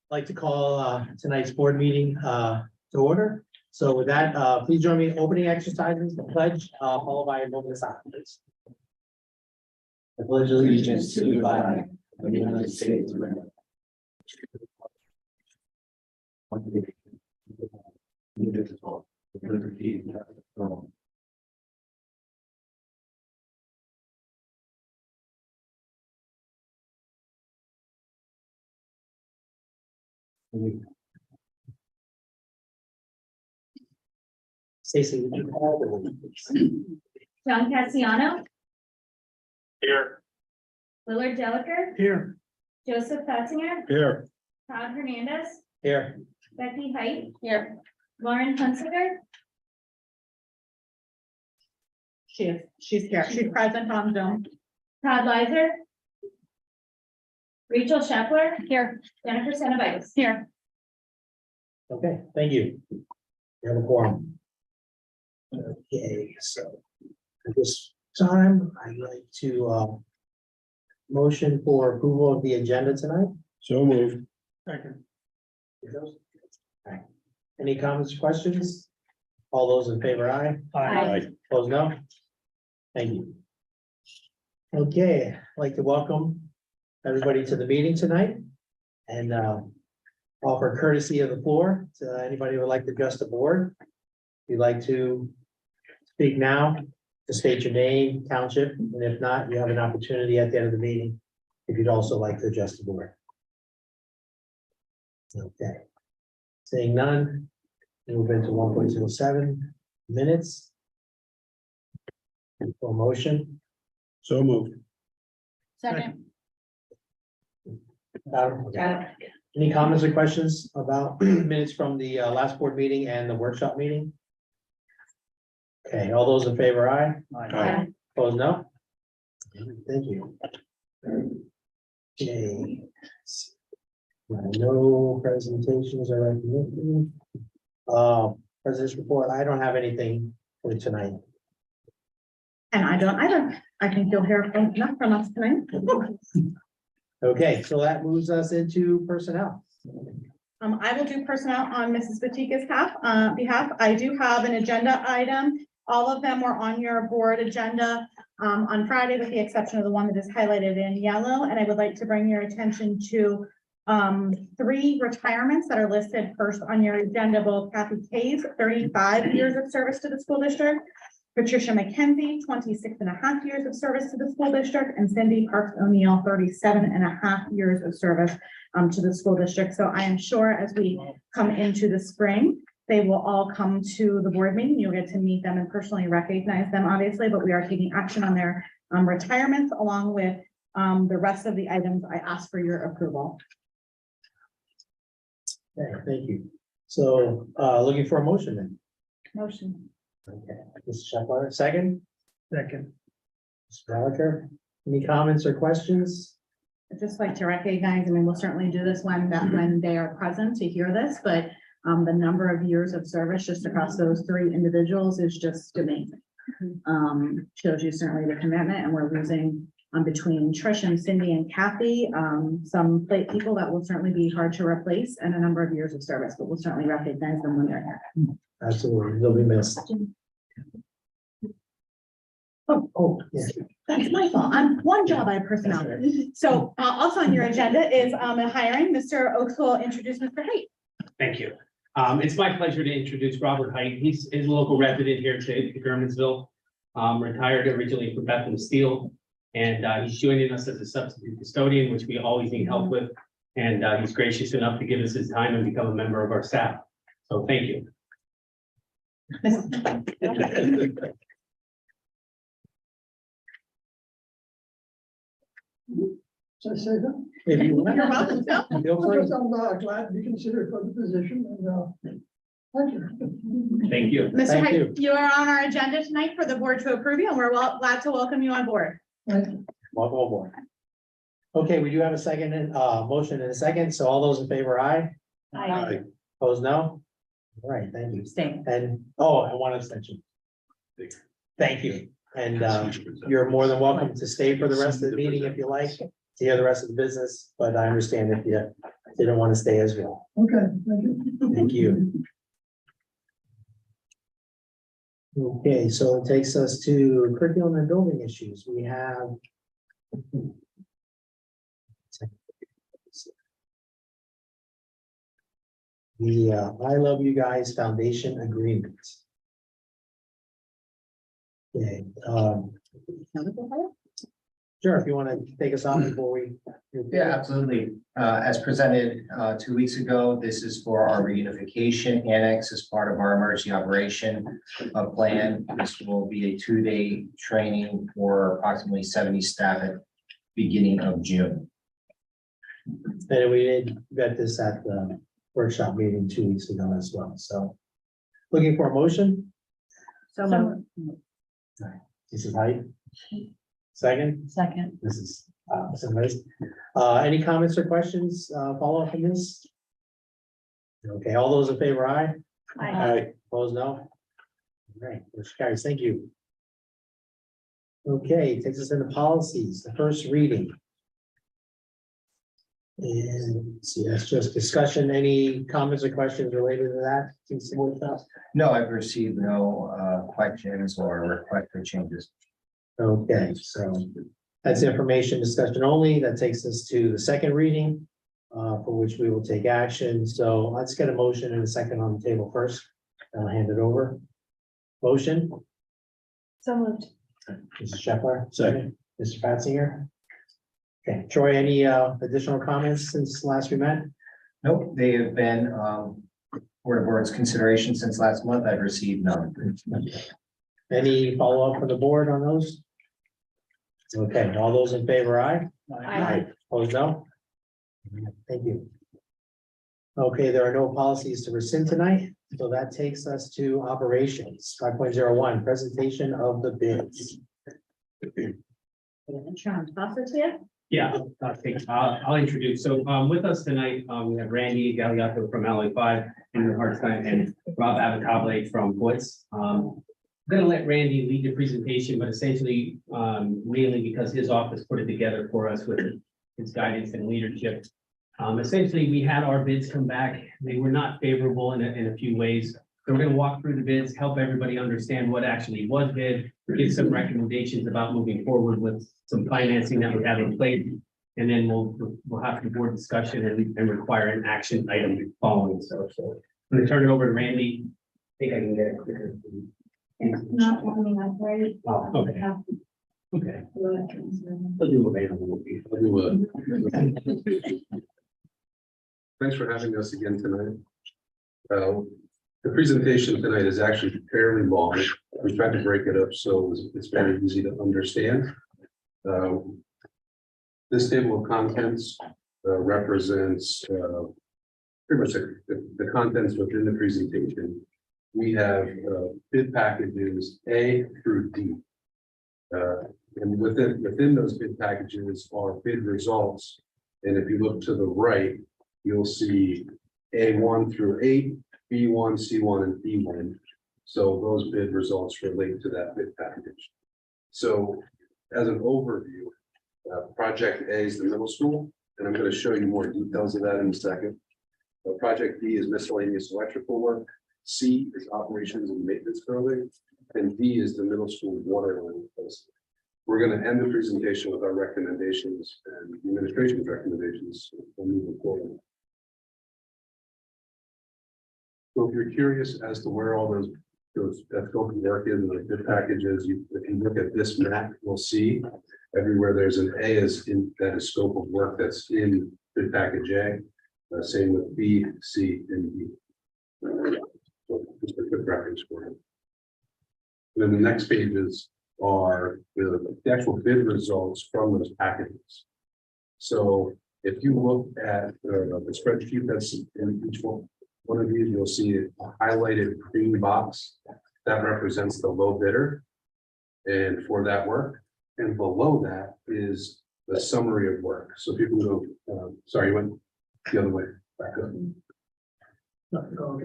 Like to call tonight's board meeting to order. So with that, please join me in opening exercises, the pledge, followed by a moment of silence, please. I pledge allegiance to the flag of the United States of America. Indivisible, with liberty and justice for all. Stacy, would you call the roll, please? John Cassiano, Here. Willard Jelliker, Here. Joseph Fattinger, Here. Todd Hernandez, Here. Becky Height. Here. Lauren Hunsiker, She's here. She's present on Zoom. Todd Leiser, Rachel Shepler. Here. Jennifer Cenobitis. Here. Okay, thank you. You have a quorum. Okay, so at this time, I'd like to motion for approval of the agenda tonight. So moved. Second. Any comments, or questions? All those in favor, aye. Aye. Opposed, no. Thank you. Okay, I'd like to welcome everybody to the meeting tonight and offer courtesy of the floor to anybody who would like to address the board. If you'd like to speak now, to state your name, township, and if not, you have an opportunity at the end of the meeting if you'd also like to address the board. Okay. Seeing none, move into 1.07 minutes. For motion. So moved. Second. Any comments or questions about minutes from the last board meeting and the workshop meeting? Okay, all those in favor, aye. Aye. Opposed, no? Thank you. Okay. No presentations or recognition. President's report, I don't have anything for tonight. And I don't either. I think you'll hear enough from us tonight. Okay, so that moves us into personnel. I will do personnel on Mrs. Batika's behalf. I do have an agenda item. All of them were on your board agenda on Friday, with the exception of the one that is highlighted in yellow. And I would like to bring your attention to 3 retirements that are listed first on your agenda. Both Kathy Kay's 35 years of service to the school district, Patricia McKenzie, 26.5 years of service to the school district, and Cindy Parks O'Neill, 37.5 years of service to the school district. So I am sure as we come into the spring, they will all come to the board meeting. You'll get to meet them and personally recognize them, obviously, but we are taking action on their retirements along with the rest of the items I ask for your approval. Okay, thank you. So looking for a motion then. Motion. Okay, Mr. Shepherd, second? Second. Mr. Gallagher, any comments or questions? I'd just like to recognize, I mean, we'll certainly do this when they are present to hear this, but the number of years of service just across those 3 individuals is just amazing. Shows you certainly the commitment, and we're losing between Trish and Cindy and Kathy, some people that will certainly be hard to replace, and a number of years of service, but we'll certainly recognize them when they're here. Absolutely, they'll be missed. Oh, yeah. That's my fault. I'm one job I have personnel. So also on your agenda is hiring. Mr. Oaks will introduce Mr. Height. Thank you. It's my pleasure to introduce Robert Height. He's a local resident here to Germansville, retired originally from Bethlehem Steel. And he's joining us as a substitute custodian, which we always need help with. And he's gracious enough to give us his time and become a member of our staff. So thank you. Should I say that? If you want. You're welcome, Phil. Feel free. First, I'm glad to be considered for the position, and thank you. Thank you. Mr. Thank you. Height, you are on our agenda tonight for the board to approve you, and we're glad to welcome you on board. Thank you. Welcome aboard. Okay, we do have a second and motion in a second. So all those in favor, aye. Aye. Opposed, no? All right, thank you. Stay. And, oh, and one abstention. Thank you. And you're more than welcome to stay for the rest of the meeting if you like. to hear the rest of the business, but I understand if you didn't want to stay as well. Okay, thank you. Thank you. Okay, so it takes us to curriculum and building issues. We have the I Love You Guys Foundation Agreement. Okay, sure, if you want to take us on before we. Yeah, absolutely. As presented 2 weeks ago, this is for our reunification annex as part of our emergency operation plan. This will be a 2-day training for approximately 70 staff at beginning of June. And we did vet this at the workshop meeting 2 weeks ago as well, so. Looking for a motion, So this is Height. Second, Second. this is, any comments or questions, follow up on this? Okay, all those in favor, aye? Aye. Opposed, no? All right, motion carries, thank you. Okay, takes us into policies, the first reading. And let's see, that's just discussion, any comments or questions related to that? Seems to work out. No, I've received no questions or request for changes. Okay, so that's information discussion only. That takes us to the second reading, for which we will take action. So let's get a motion and a second on the table first. I'll hand it over. Motion, So moved. Mrs. Shepler, second, Mr. Fatsinger. Okay, Troy, any additional comments since last we met? Nope, they have been Board of Board's consideration since last month. I've received none. Any follow-up from the board on those? Okay, all those in favor, aye? Aye. Opposed, no? Thank you. Okay, there are no policies to rescind tonight, so that takes us to operations, 5.01, presentation of the bids. Yeah, I'll introduce. So with us tonight, we have Randy Galliato from Alloy 5 and Hartstein and Rob Avacable from Woods. I'm gonna let Randy lead the presentation, but essentially, mainly because his office put it together for us with his guidance and leadership. Essentially, we had our bids come back. They were not favorable in a few ways. So we're gonna walk through the bids, help everybody understand what actually was bid, give some recommendations about moving forward with some financing that we have in place. And then we'll have the board discussion and require an action item following. So I'm gonna turn it over to Randy. I think I can get it quicker. It's not coming up right. Oh, okay. Okay. I'll do available. Thanks for having us again tonight. The presentation tonight is actually fairly long. We tried to break it up so it's very easy to understand. This table of contents represents pretty much the contents within the presentation. We have bid packages A through D. And within those bid packages are bid results. And if you look to the right, you'll see A1 through 8, B1, C1, and D1. So those bid results relate to that bid package. So as an overview, project A is the middle school, and I'm going to show you more details of that in a second. Project B is miscellaneous electrical work. C is operations and maintenance building, and D is the middle school water line replacement. We're going to end the presentation with our recommendations and the administration's recommendations for moving forward. So if you're curious as to where all those that scope of work is in the bid packages, if you look at this map, you'll see everywhere there's an A that is scope of work that's in bid package A. Same with B, C, and D. So just a quick reference for it. And then the next pages are the actual bid results from those packages. So if you look at the spreadsheet that's in each one of these, you'll see a highlighted green box that represents the low bidder and for that work. And below that is the summary of work. So if you can go, sorry, you went the other way, back up. There you go,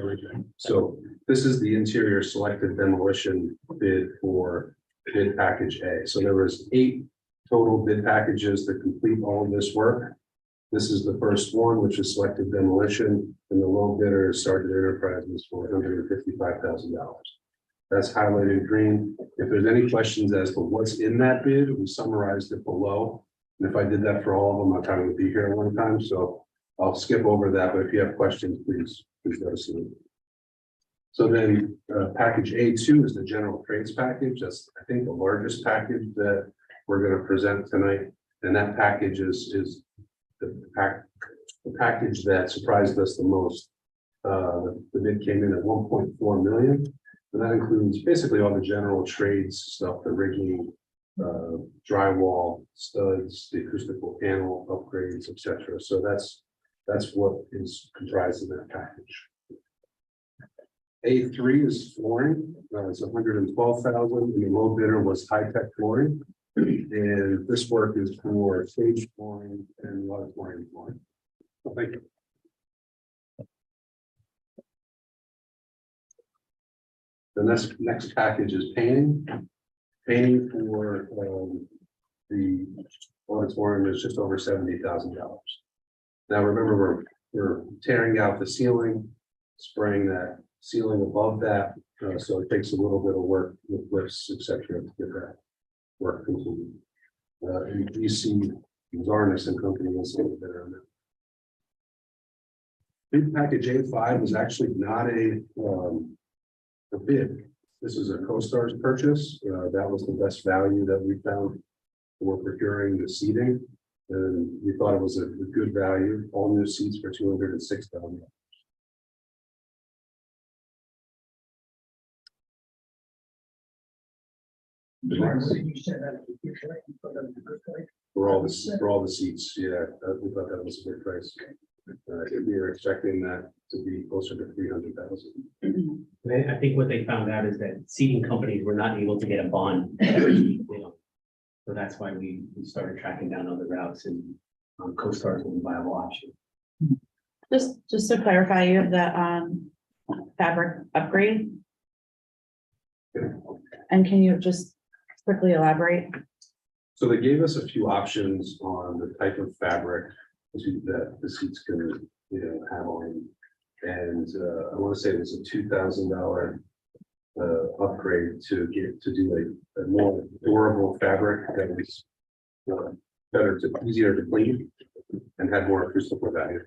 right there. So this is the interior selected demolition bid for bid package A. So there was 8 total bid packages that complete all of this work. This is the first one, which is selective demolition, and the low bidder is Sargent Enterprises for $155,000. That's highlighted green. If there's any questions as to what's in that bid, we summarized it below. And if I did that for all of them, I kind of would be here at one time, so I'll skip over that, but if you have questions, please let us know. So then, package A2 is the general trades package. That's, I think, the largest package that we're going to present tonight. And that package is the package that surprised us the most. The bid came in at 1.4 million. And that includes basically all the general trades stuff, the rigging, drywall, studs, the acoustical panel upgrades, etc. So that's what is comprised in that package. A3 is flooring. It's 112,000, and the low bidder was High Tech Flooring. And this work is for stage flooring and auditorium flooring. So thank you. The next package is painting. Painting for the auditorium is just over $70,000. Now remember, we're tearing out the ceiling, spraying that ceiling above that, so it takes a little bit of work with lifts, etc. to get that work completed. And DC Zarnis and Company is a little bit on that. Bid package A5 is actually not a bid. This is a CoStar's purchase. That was the best value that we found for procuring the seating. And we thought it was a good value. All new seats for $206,000. For all the seats, yeah, we thought that was a good price. We were expecting that to be closer to 300,000. I think what they found out is that seating companies were not able to get a bond. So that's why we started tracking down other routes, and CoStar's was a viable option. Just to clarify, you have the fabric upgrade. And can you just quickly elaborate? So they gave us a few options on the type of fabric that the seats can, have on. And I want to say it was a $2,000 upgrade to do a more durable fabric that was easier to clean and had more acoustical value.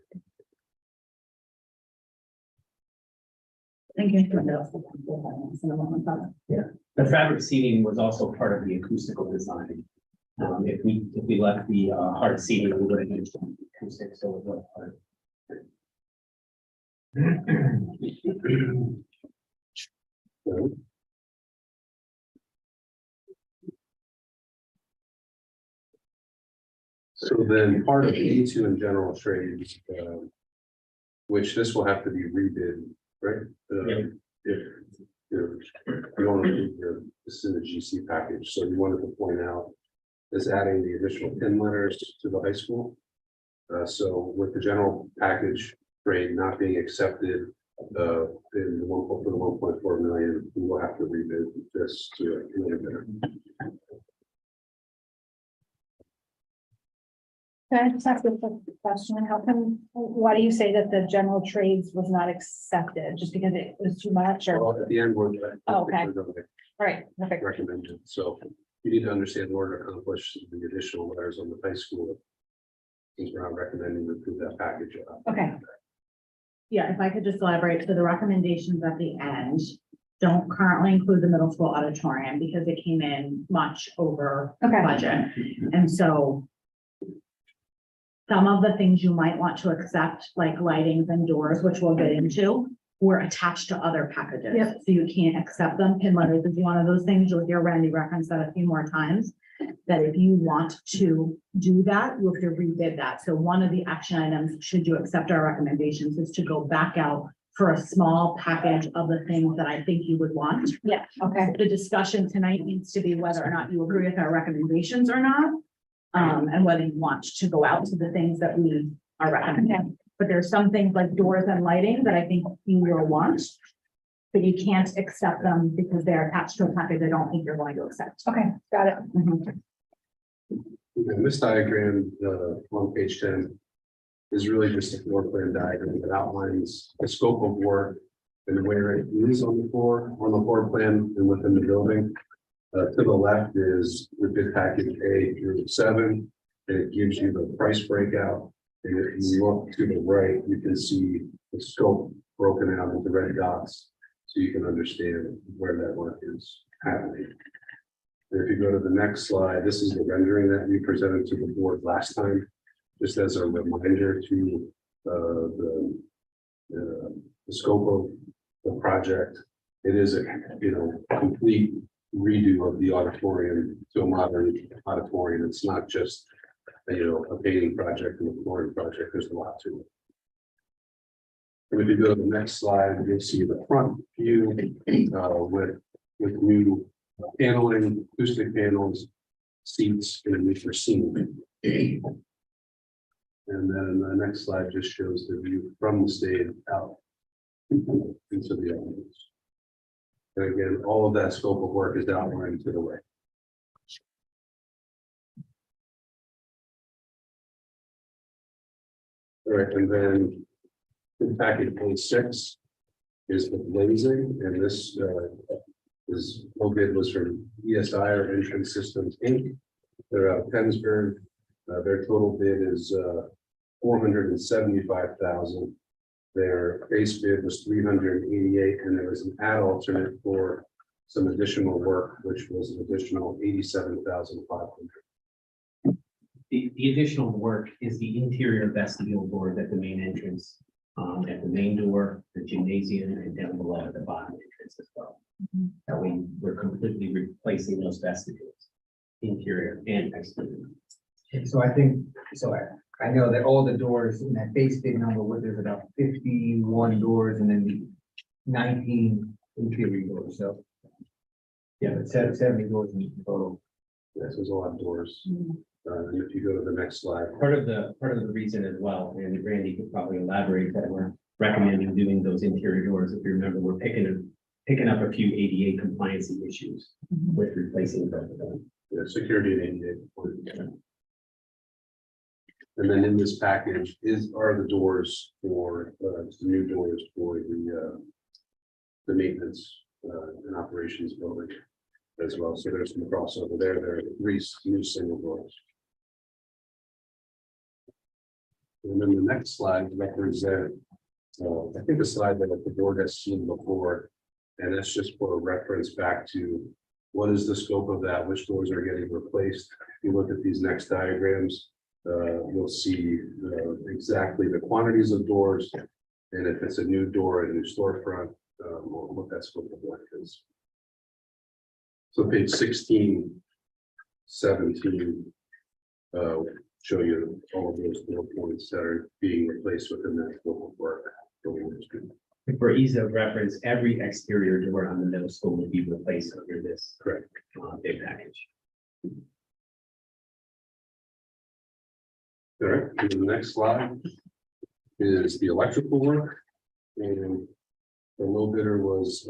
Thank you. The fabric seating was also part of the acoustical design. If we left the hard seating, we would have used acoustic, so it was part. So then part of A2 in general trades, which this will have to be rebid, right? If you don't do this in the GC package, so you wanted to point out is adding the additional pin letters to the high school. So with the general package trade not being accepted in the 1.4 million, we will have to rebid this to a little better. Can I just ask a quick question? Why do you say that the general trades was not accepted? Just because it was too much or? Well, at the end, we're Oh, okay. we're gonna All right, perfect. recommend it. So you need to understand in order to accomplish the additional letters on the high school. Since we're not recommending to approve that package. Okay. Yeah, if I could just elaborate, so the recommendations at the end don't currently include the middle school auditorium because it came in much over Okay. budget. And so some of the things you might want to accept, like lightings and doors, which we'll get into, were attached to other packages. Yep. So you can't accept them. Pin letters is one of those things. You'll hear Randy reference that a few more times. That if you want to do that, you have to rebid that. So one of the action items, should you accept our recommendations, is to go back out for a small package of the things that I think you would want. Yeah, okay. The discussion tonight needs to be whether or not you agree with our recommendations or not. And whether you want to go out to the things that we are recommending. But there's some things like doors and lighting that I think you will want. but you can't accept them because they're attached to a package they don't think you're going to accept. Okay, got it. Mhm. And this diagram, on page 10, is really just a floor plan diagram that outlines the scope of work and where it is on the floor plan and within the building. To the left is the bid package A through 7, and it gives you the price breakout. And if you look to the right, you can see the scope broken out into red dots, so you can understand where that work is happening. And if you go to the next slide, this is the rendering that we presented to the board last time, just as a reminder to the scope of the project. It is a complete redo of the auditorium to a modern auditorium. It's not just a painting project and a flooring project. There's a lot to it. And if you go to the next slide, you'll see the front view with new paneling, acoustic panels, seats, and a new for scene. And then the next slide just shows the view from the stage out into the elements. And again, all of that scope of work is outlined to the right. All right, and then in package page 6 is the glazing, and this is low bid was from ESI or Entrance Systems Inc. They're out of Pennsburg. Their total bid is $475,000. Their base bid was $388,000, and there was an add alternate for some additional work, which was an additional $87,500. The additional work is the interior vestibule board at the main entrance, at the main door, the gymnasium, and down below at the bottom entrance as well. That way, we're completely replacing those vestibules, interior and exterior. So I think, I know that all the doors in that base big number, where there's about 51 doors and then 19 interior doors, so. Yeah, it's 70 doors in total. Yes, there's a lot of doors. And if you go to the next slide, Part of the reason as well, and Randy could probably elaborate, that we're recommending doing those interior doors. If you remember, we're picking up a few ADA compliance issues with replacing both of them. security and ADA. And then in this package are the doors for the new doors for the maintenance and operations building as well. So there's some crossover there. There are 3 new single doors. And then the next slide represents, I think, a slide that the board has seen before, and that's just for a reference back to what is the scope of that, which doors are getting replaced. If you look at these next diagrams, you'll see exactly the quantities of doors, and if it's a new door, a new storefront, or what that scope of work is. So page 16, 17 show you all of those 4 points that are being replaced within that scope of work. For ease of reference, every exterior door on the middle school would be replaced under this Correct. big package. All right, and the next slide is the electrical work, and the low bidder was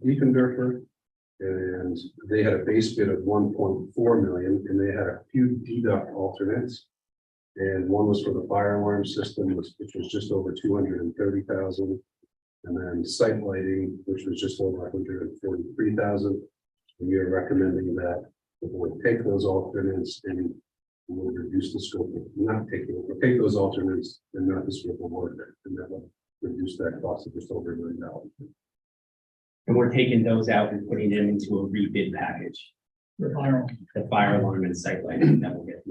Eckendorfer, and they had a base bid of 1.4 million, and they had a few deduct alternates, and one was for the fire alarm system, which was just over 230,000, and then site lighting, which was just over 143,000. And we are recommending that the board take those alternates and will reduce the scope of take those alternates and not the scope of work, and that will reduce that cost of just over $1 million. And we're taking those out and putting them into a rebid package. The fire. The fire alarm and site lighting that will get.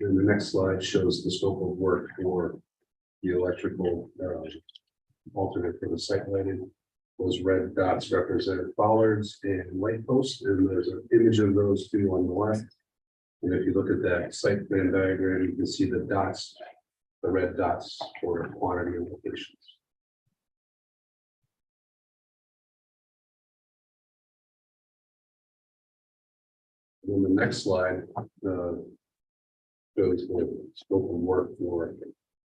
And the next slide shows the scope of work for the electrical alternate for the site lighting. Those red dots represent bollards and light posts, and there's an image of those 2 on the left. And if you look at that site plan diagram, you can see the dots, the red dots for quantity and locations. And then the next slide shows the scope of work for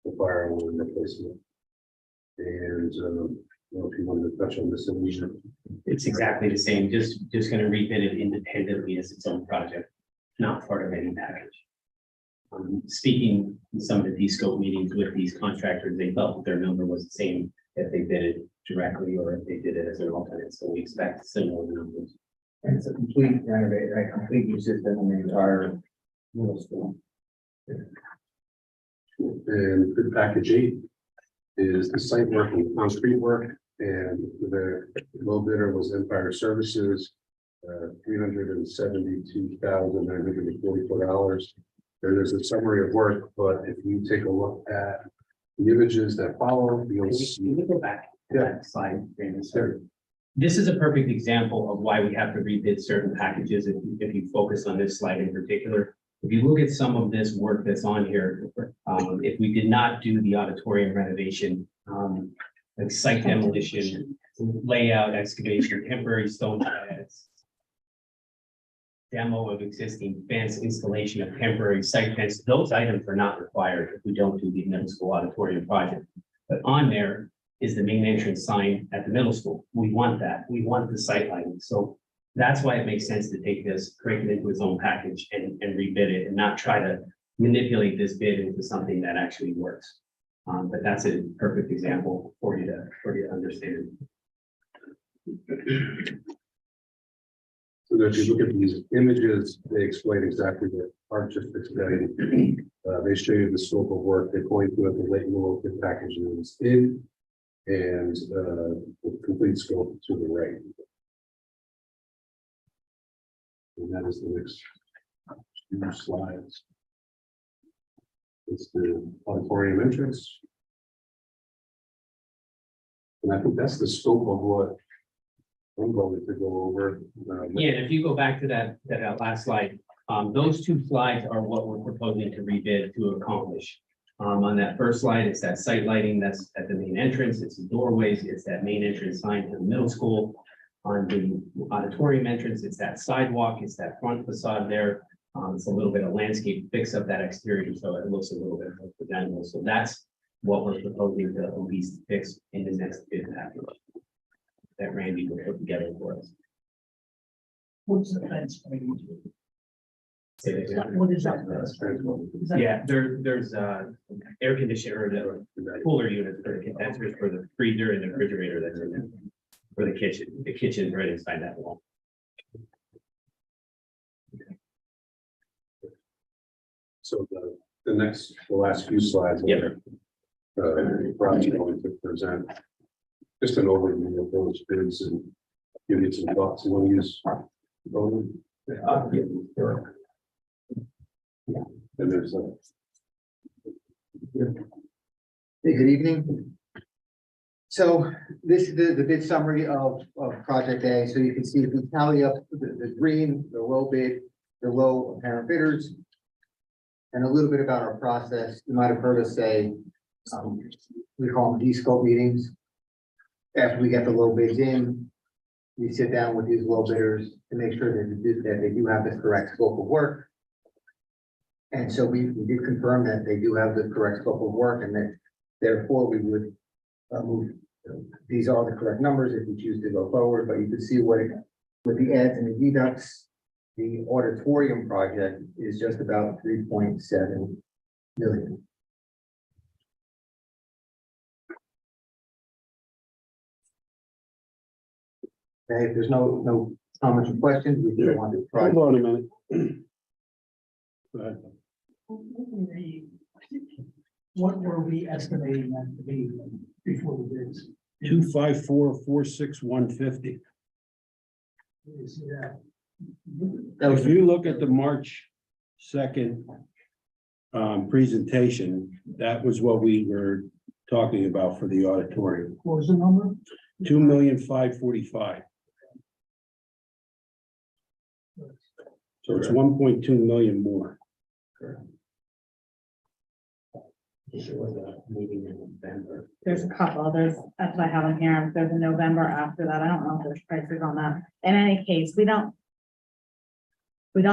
the fire alarm replacement. And, I don't know if you wanted to touch on this in leisure. It's exactly the same, just gonna rebid it independently as its own project, not part of any package. Speaking in some of the D-scope meetings with these contractors, they felt that their number was the same if they bid it directly or if they did it as an alternate, so we expect similar numbers. And it's a complete renovate, right, complete new system in the entire middle school. And bid package 8 is the site work and concrete work, and the low bidder was Empire Services, $372,944. There is a summary of work, but if you take a look at the images that follow, you'll see. Can we go back to that slide, Brandon, sir? This is a perfect example of why we have to rebid certain packages, if you focus on this slide in particular. If you look at some of this work that's on here, if we did not do the auditorium renovation, like site demolition, layout, excavation, temporary stone pads, demo of existing fence, installation of temporary site fence, those items are not required if we don't do the middle school auditorium project. But on there is the main entrance sign at the middle school. We want that. We want the sight lighting. So that's why it makes sense to take this, break it into its own package and rebid it and not try to manipulate this bid into something that actually works. But that's a perfect example for you to understand. So that if you look at these images, they explain exactly what Art just explained. They show you the scope of work. They point to it, the late low bid package is in, and the complete scope to the right. And that is the next 2 slides. It's the auditorium entrance. And I think that's the scope of what I'm going to go over. Yeah, and if you go back to that last slide, those 2 slides are what we're proposing to rebid to accomplish. On that first slide, it's that site lighting that's at the main entrance, it's the doorways, it's that main entrance sign to the middle school. On the auditorium entrance, it's that sidewalk, it's that front facade there. It's a little bit of landscape, fix up that exterior, so it looks a little bit more presentable. So that's what we're proposing to at least fix in the next bid package that Randy will put together for us. What's the fence? Say that again. What is that? Is that- Yeah, there's air conditioner or the cooler unit for the condensers for the freezer and the refrigerator that's in there. For the kitchen is right inside that wall. So the last few slides. Yeah. Rob's going to present just an overview of those bids and give you some thoughts. You want to use? And there's a. Hey, good evening. So this is the bid summary of project A. So you can see if we tally up the green, the low bid, the low apparent bidders. And a little bit about our process. You might have heard us say, we call them D-scope meetings. After we get the low bids in, we sit down with these low bidders to make sure that they do have the correct scope of work. And so we did confirm that they do have the correct scope of work and that therefore we would move. These are the correct numbers if we choose to go forward, but you can see what with the adds and the deducts, the auditorium project is just about 3.7 million. Okay, if there's no comments or questions, we do want to try. Hold on a minute. Go ahead. What were we estimating that to be before the bids? 254,461.50. You see that? That was If you look at the March 2nd presentation, that was what we were talking about for the auditorium, What was the number? 2,545,000. So it's 1.2 million more. There was a meeting in November. There's a couple, that's what I have on here, there's a November after that, I don't know if there's prices on that. In any case, we don't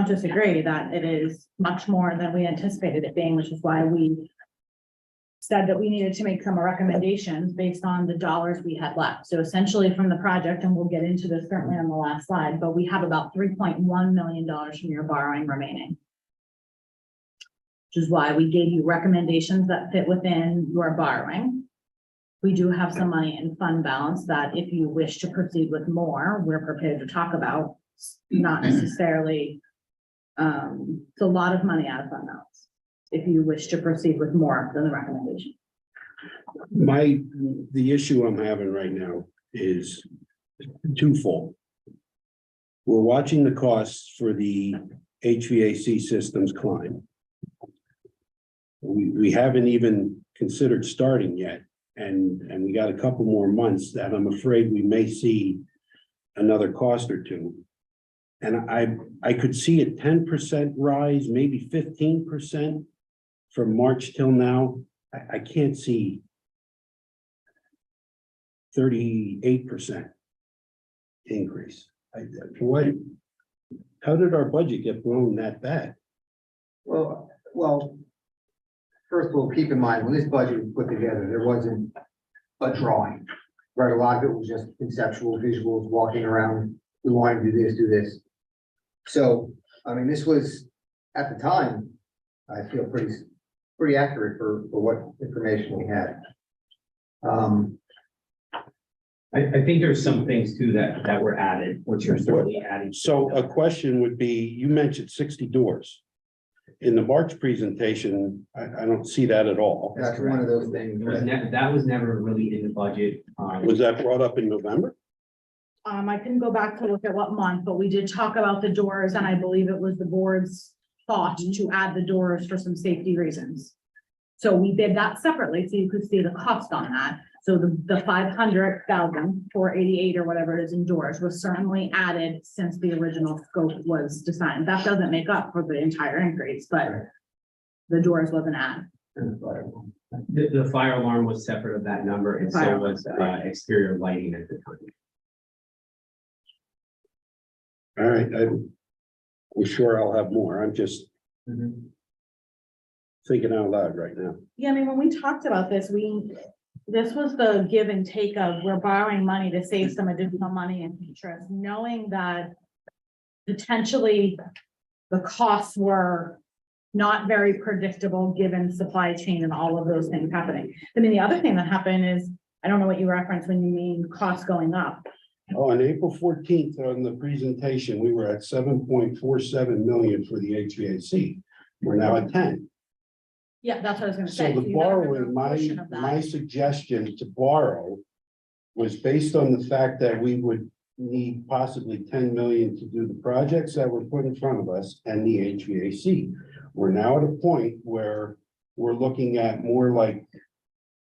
disagree that it is much more than we anticipated it being, which is why we said that we needed to make some recommendations based on the dollars we had left. So essentially from the project, and we'll get into this certainly on the last slide, but we have about $3.1 million from your borrowing remaining. Which is why we gave you recommendations that fit within your borrowing. We do have some money in fund balance that if you wish to proceed with more, we're prepared to talk about, not necessarily. It's a lot of money out of fund balance. If you wish to proceed with more than the recommendation. The issue I'm having right now is twofold. We're watching the costs for the HVAC systems climb. We haven't even considered starting yet, and we got a couple more months that I'm afraid we may see another cost or two. And I could see a 10% rise, maybe 15% from March till now. I can't see 38% increase. How did our budget get blown that bad? Well, first of all, keep in mind, when this budget was put together, there wasn't a drawing. Right, a lot of it was just conceptual visuals, walking around, we want to do this, do this. So, I mean, this was, at the time, I feel pretty accurate for what information we had. I think there's some things too that were added, which are certainly adding. So a question would be, you mentioned 60 doors. In the March presentation, I don't see that at all. That's one of those things. That was never really in the budget. Was that brought up in November? I can go back to look at what month, but we did talk about the doors, and I believe it was the board's thought to add the doors for some safety reasons. So we did that separately, so you could see the cost on that. So the 500,000 for 88 or whatever it is in doors was certainly added since the original scope was designed. That doesn't make up for the entire increase, but the doors was an add. The fire alarm was separate of that number, and so was exterior lighting at the time. All right, I'm sure I'll have more. I'm just thinking out loud right now. Yeah, I mean, when we talked about this, this was the give and take of we're borrowing money to save some additional money in interest, knowing that potentially the costs were not very predictable given supply chain and all of those things happening. I mean, the other thing that happened is, I don't know what you referenced when you mean costs going up. Oh, on April 14th on the presentation, we were at 7.47 million for the HVAC. We're now at 10. Yeah, that's what I was gonna So say. the you gotta remove borrowing, a portion of my that. suggestion to borrow was based on the fact that we would need possibly 10 million to do the projects that were put in front of us and the HVAC. We're now at a point where we're looking at more like,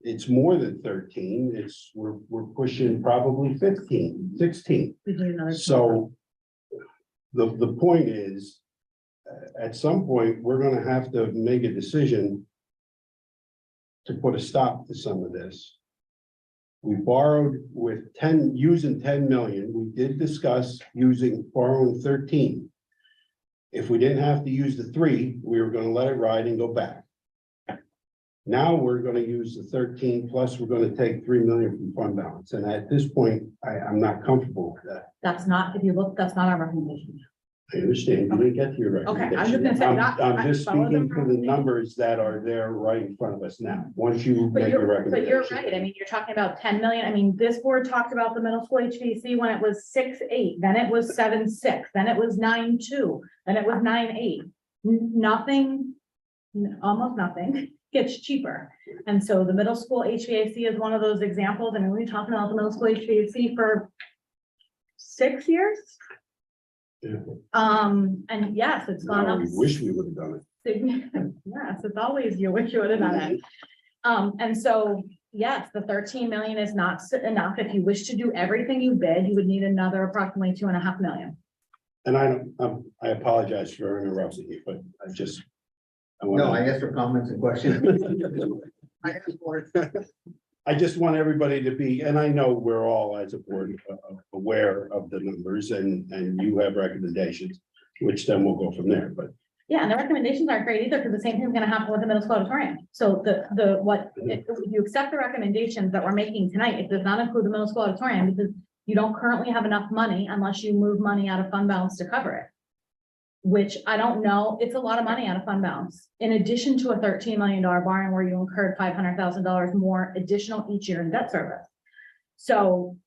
it's more than 13, we're pushing probably 15, 16. We need another So the point is, at some point, we're gonna have to make a decision to put a stop to some of this. We borrowed with using 10 million. We did discuss borrowing 13. If we didn't have to use the 3, we were gonna let it ride and go back. Now we're gonna use the 13, plus we're gonna take 3 million from fund balance. And at this point, I'm not comfortable with that. That's not, if you look, that's not our recommendation. I understand, you didn't get to your Okay, recommendation. I was just gonna say that- I'm just I followed speaking the to the numbers that are there right in front of us now, once you But make your you're recommendation. right. I mean, you're talking about 10 million. I mean, this board talked about the middle school HVAC when it was 6.8, then it was 7.6, then it was 9.2, then it was 9.8. Nothing, almost nothing gets cheaper. And so the middle school HVAC is one of those examples. I mean, we've been talking about the middle school HVAC for 6 years. Yeah. And yes, it's gone Now, up. we wish we would have done it. Yes, it's always, you wish you would have done it. And so, yes, the 13 million is not enough. If you wish to do everything you bid, you would need another approximately 2.5 million. And I apologize for interrupting you, but No, I asked for comments and questions. I just want everybody to be, and I know we're all as a board aware of the numbers and you have recommendations, which then we'll go from there, but Yeah, and the recommendations aren't great either, because the same thing's gonna happen with the middle school auditorium. So if you accept the recommendations that we're making tonight, it does not include the middle school auditorium, because you don't currently have enough money unless you move money out of fund balance to cover it. Which I don't know, it's a lot of money out of fund balance, in addition to a $13 million borrowing where you incurred $500,000 more additional each year in debt service. So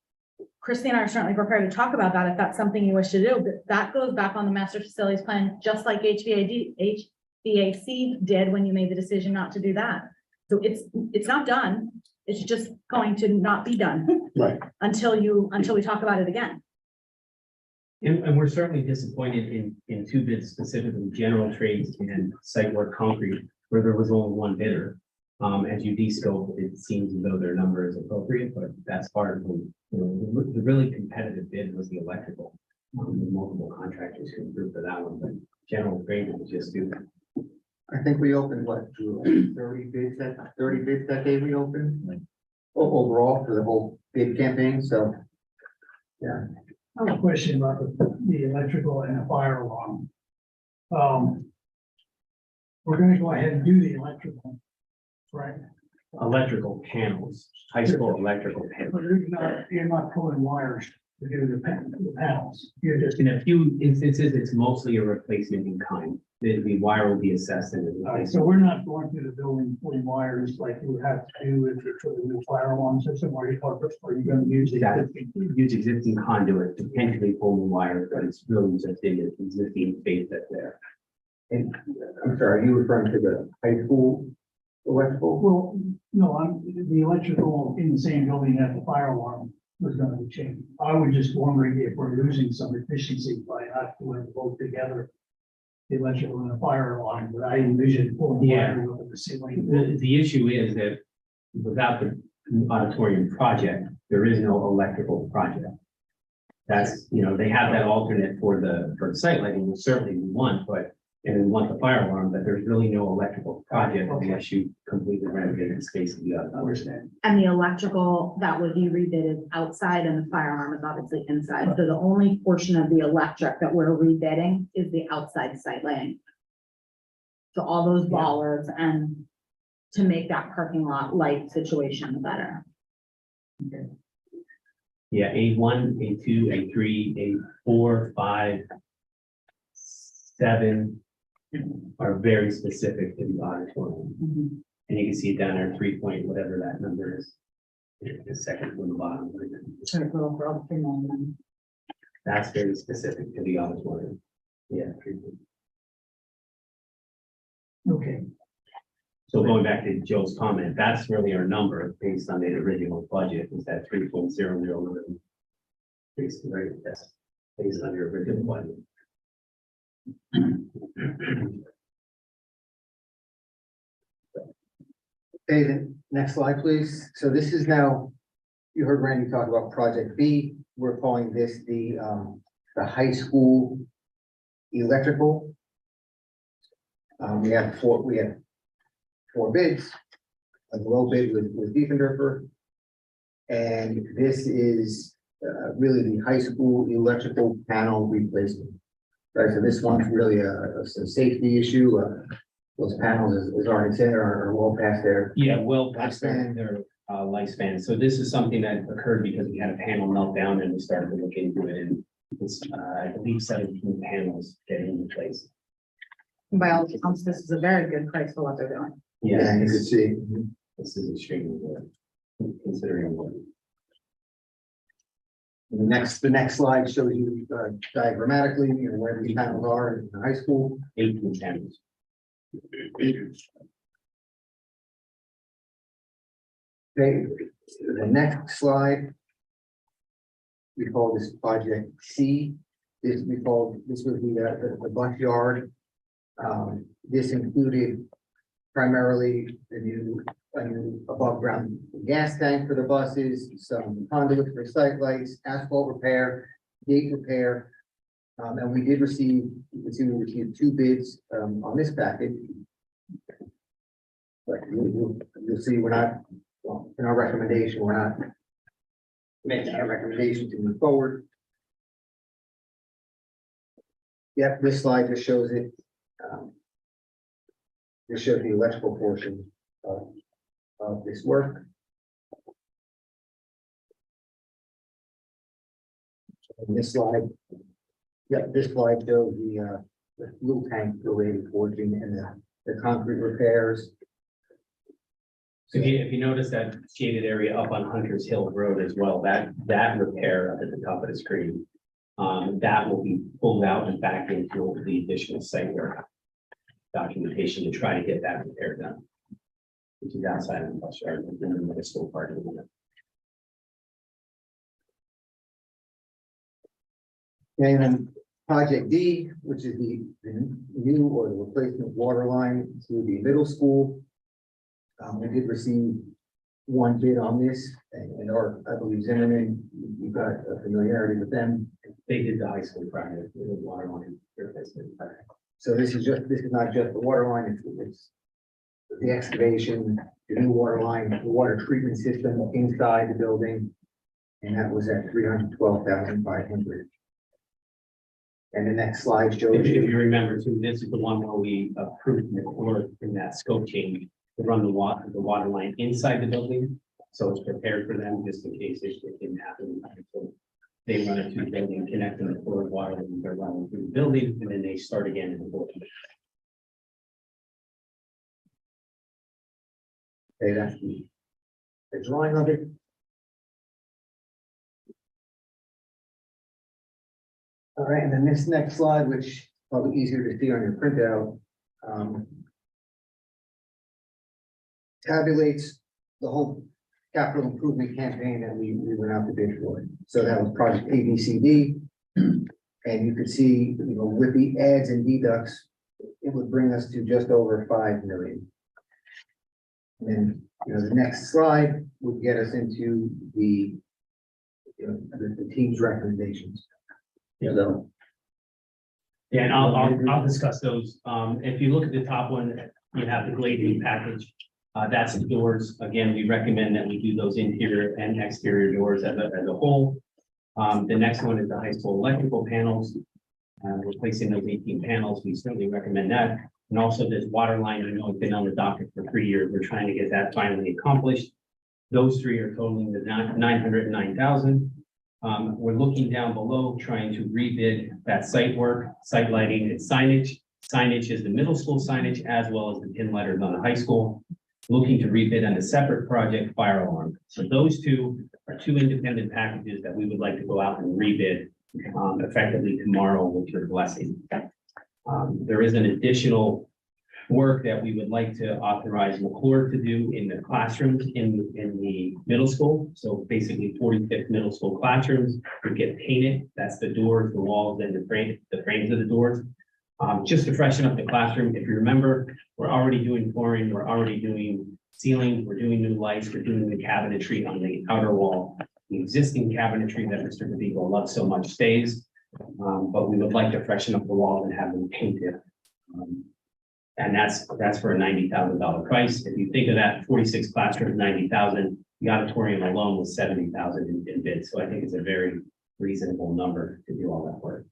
Christy and I are certainly prepared to talk about that if that's something you wish to do, but that goes back on the master facilities plan, just like HVAC did when you made the decision not to do that. So it's not done. It's just going to not be done Right. until we talk about it again. And we're certainly disappointed in two bids, specifically general trades and site work concrete, where there was only one bidder. As you de-scope, it seems as though their number is appropriate, but that's part of the really competitive bid was the electrical. Multiple contractors who approved for that one, but general trade was just do. I think we opened, what, 30 bids that day we opened? Overall for the whole bid campaign, so. Yeah. I have a question about the electrical and the fire alarm. We're gonna go ahead and do the electrical, right? Electrical panels, high school electrical panels. But you're not pulling wires to do the panels. You're just, In a few instances, it's mostly a replacement in kind. The wire will be assessed and. so we're not going through the building pulling wires like you would have to do if you put a new fire alarm system, or you're gonna use the existing. Use existing conduit, potentially pull the wire, but it's really just in the existing space that's there. And I'm sorry, are you referring to the high school electrical? Well, no, the electrical in the same building that the fire alarm was gonna be changed. I was just wondering if we're losing some efficiency by not doing both together. The electrical and the fire alarm, but I envision pulling Yeah. wires up in the ceiling. The issue is that without the auditorium project, there is no electrical project. That's, they have that alternate for the site lighting, which certainly we want, but, and we want the fire alarm, but there's really no electrical project unless you completely renovate the space of the other. Understand. And the electrical that would be rebid is outside and the fire alarm is obviously inside. So the only portion of the electric that we're rebidding is the outside site lighting. So all those bollards and to make that parking lot light situation better. Yeah, A1, A2, A3, A4, 5, 7 are very specific to the auditorium. And you can see it down there, 3 point, whatever that number is. The second from the bottom. That's very specific to the auditorium. Yeah. 3 point. Okay, So going back to Joe's comment, that's really our number based on the original budget, is that 3.009. Basically, right, that's based on your original budget. Okay, then, next slide, please. So this is now, you heard Randy talk about Project B. We're calling this the high school electrical. We have four bids, a low bid with Diefendorfer. And this is really the high school electrical panel replacement. Right, so this one's really a safety issue. Those panels, as already said, are well past their. Yeah, well, past their lifespan. So this is something that occurred because we had a panel meltdown and we started to look into it, and it's, I believe 17 panels getting replaced. By all accounts, this is a very good price for what they're doing. Yeah, you can see. This is extremely good, considering what. The next slide shows you diagrammatically, where these panels are in the high school. 18 panels. Okay, the next slide. We call this Project C. This was the bus yard. This included primarily a new above ground gas tank for the buses, some conduit for site lights, asphalt repair, gate repair. And we did receive, you can see we received 2 bids on this package. But you'll see we're not, well, in our recommendation, we're not making a recommendation to move forward. Yep, this slide just shows it. This shows the electrical portion of this work. And this slide, this slide shows the fuel tank related forging and the concrete repairs. So if you notice that shaded area up on Hunter's Hill Road as well, that repair up at the top of the screen. That will be pulled out and back into the additional site work documentation to try to get that repair done. Which is outside of the bus yard, in the municipal part of the unit. And then project D, which is the new or the replacement water line to the middle school. We did receive one bid on this, and I believe Zimmerman, you've got a familiarity with them. They did the high school project, with the water line replacement. So this is not just the water line, it's the excavation, the new water line, the water treatment system inside the building. And that was at $312,500. And the next slide shows If you. you remember too, this is the one where we approved the court in that scope change to run the water line inside the building. So it's prepared for them just in case it didn't happen. So they run it through the building, connecting the core water line, they're running through the building, and then they start again in the building. Okay, that's the drawing of it. All right, and then this next slide, which is probably easier to see on your printout, tabulates the whole capital improvement campaign that we went out to bid for. So that was project ABCD. And you could see, with the adds and deducts, it would bring us to just over 5 million. And then, the next slide would get us into the team's recommendations. So, Yeah, and I'll discuss those. If you look at the top one, you have the glazing package. That's the doors. Again, we recommend that we do those interior and exterior doors as a whole. The next one is the high school electrical panels. Replacing those 18 panels, we certainly recommend that. And also this water line, it's been on the docket for 3 years. We're trying to get that finally accomplished. Those three are totaling the 909,000. We're looking down below, trying to rebid that site work, site lighting and signage. Signage is the middle school signage as well as the pin letters on the high school. Looking to rebid on a separate project, fire alarm. So those two are two independent packages that we would like to go out and rebid effectively tomorrow with your blessing. There is an additional work that we would like to authorize McClure to do in the classrooms in the middle school. So basically 45th middle school classrooms would get painted. That's the doors, the walls, and the frames of the doors. Just to freshen up the classroom, if you remember, we're already doing flooring, we're already doing ceilings, we're doing new lights, we're doing the cabinetry on the outer wall. The existing cabinetry that Mr. Bevigo loves so much stays, but we would like to freshen up the walls and have them painted. And that's for a $90,000 price. If you think of that, 46 classrooms, 90,000, the auditorium alone was 70,000 in bids. So I think it's a very reasonable number to do all that work.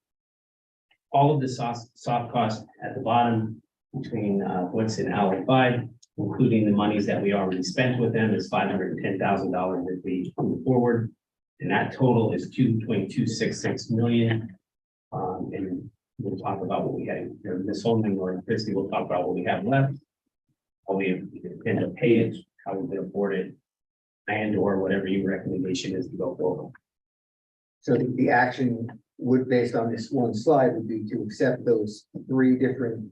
All of the soft costs at the bottom between what's in Allen 5, including the monies that we already spent with them, is $510,000 as we move forward. And that total is 2.266 million. And we'll talk about what we had, Ms. Holman or Christie will talk about what we have left. How we intend to pay it, how we can afford it, and or whatever your recommendation is to go forward. So the action would, based on this one slide, would be to accept those three different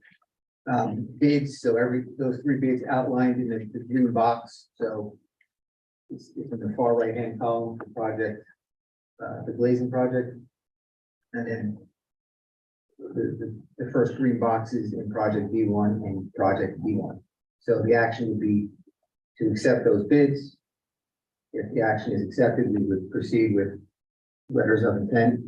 bids. So those three bids outlined in the green box. So it's in the far right-hand column, the project, the glazing project. And then the first green boxes in project B1 and project B1. So the action would be to accept those bids. If the action is accepted, we would proceed with letters of intent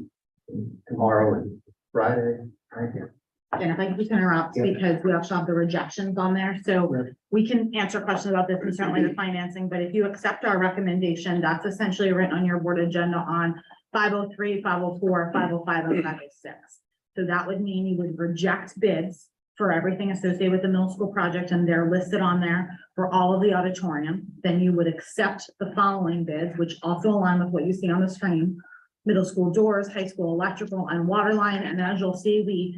tomorrow and Friday. Right here. And if I could just interrupt, Yeah. because we also have the rejections on there, so we can answer questions about this and certainly the financing, but if you accept our recommendation, that's essentially written on your board agenda on 503, 504, 505, and 506. So that would mean you would reject bids for everything associated with the middle school project, and they're listed on there for all of the auditorium, then you would accept the following bids, which also align with what you see on the screen. Middle school doors, high school electrical and water line, and as you'll see,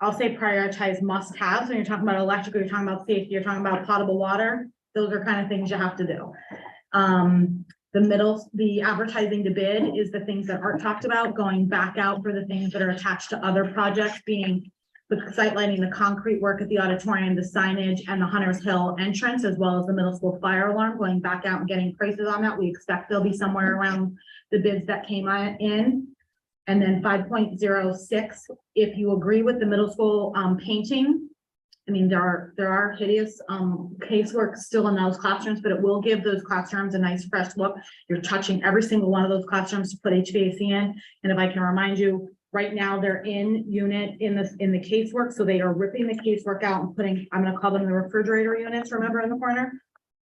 I'll say prioritize must-haves. When you're talking about electrical, you're talking about safety, you're talking about potable water. Those are kind of things you have to do. The advertising to bid is the things that Art talked about, going back out for the things that are attached to other projects, being the site lighting, the concrete work at the auditorium, the signage, and the Hunters Hill entrance, as well as the middle school fire alarm, going back out and getting prices on that. We expect they'll be somewhere around the bids that came in. And then 5.06, if you agree with the middle school painting, I mean, there are hideous casework still in those classrooms, but it will give those classrooms a nice fresh look. You're touching every single one of those classrooms to put HVAC in. And if I can remind you, right now they're in unit in the casework, so they are ripping the casework out and putting, I'm gonna call them the refrigerator units, remember, in the corner?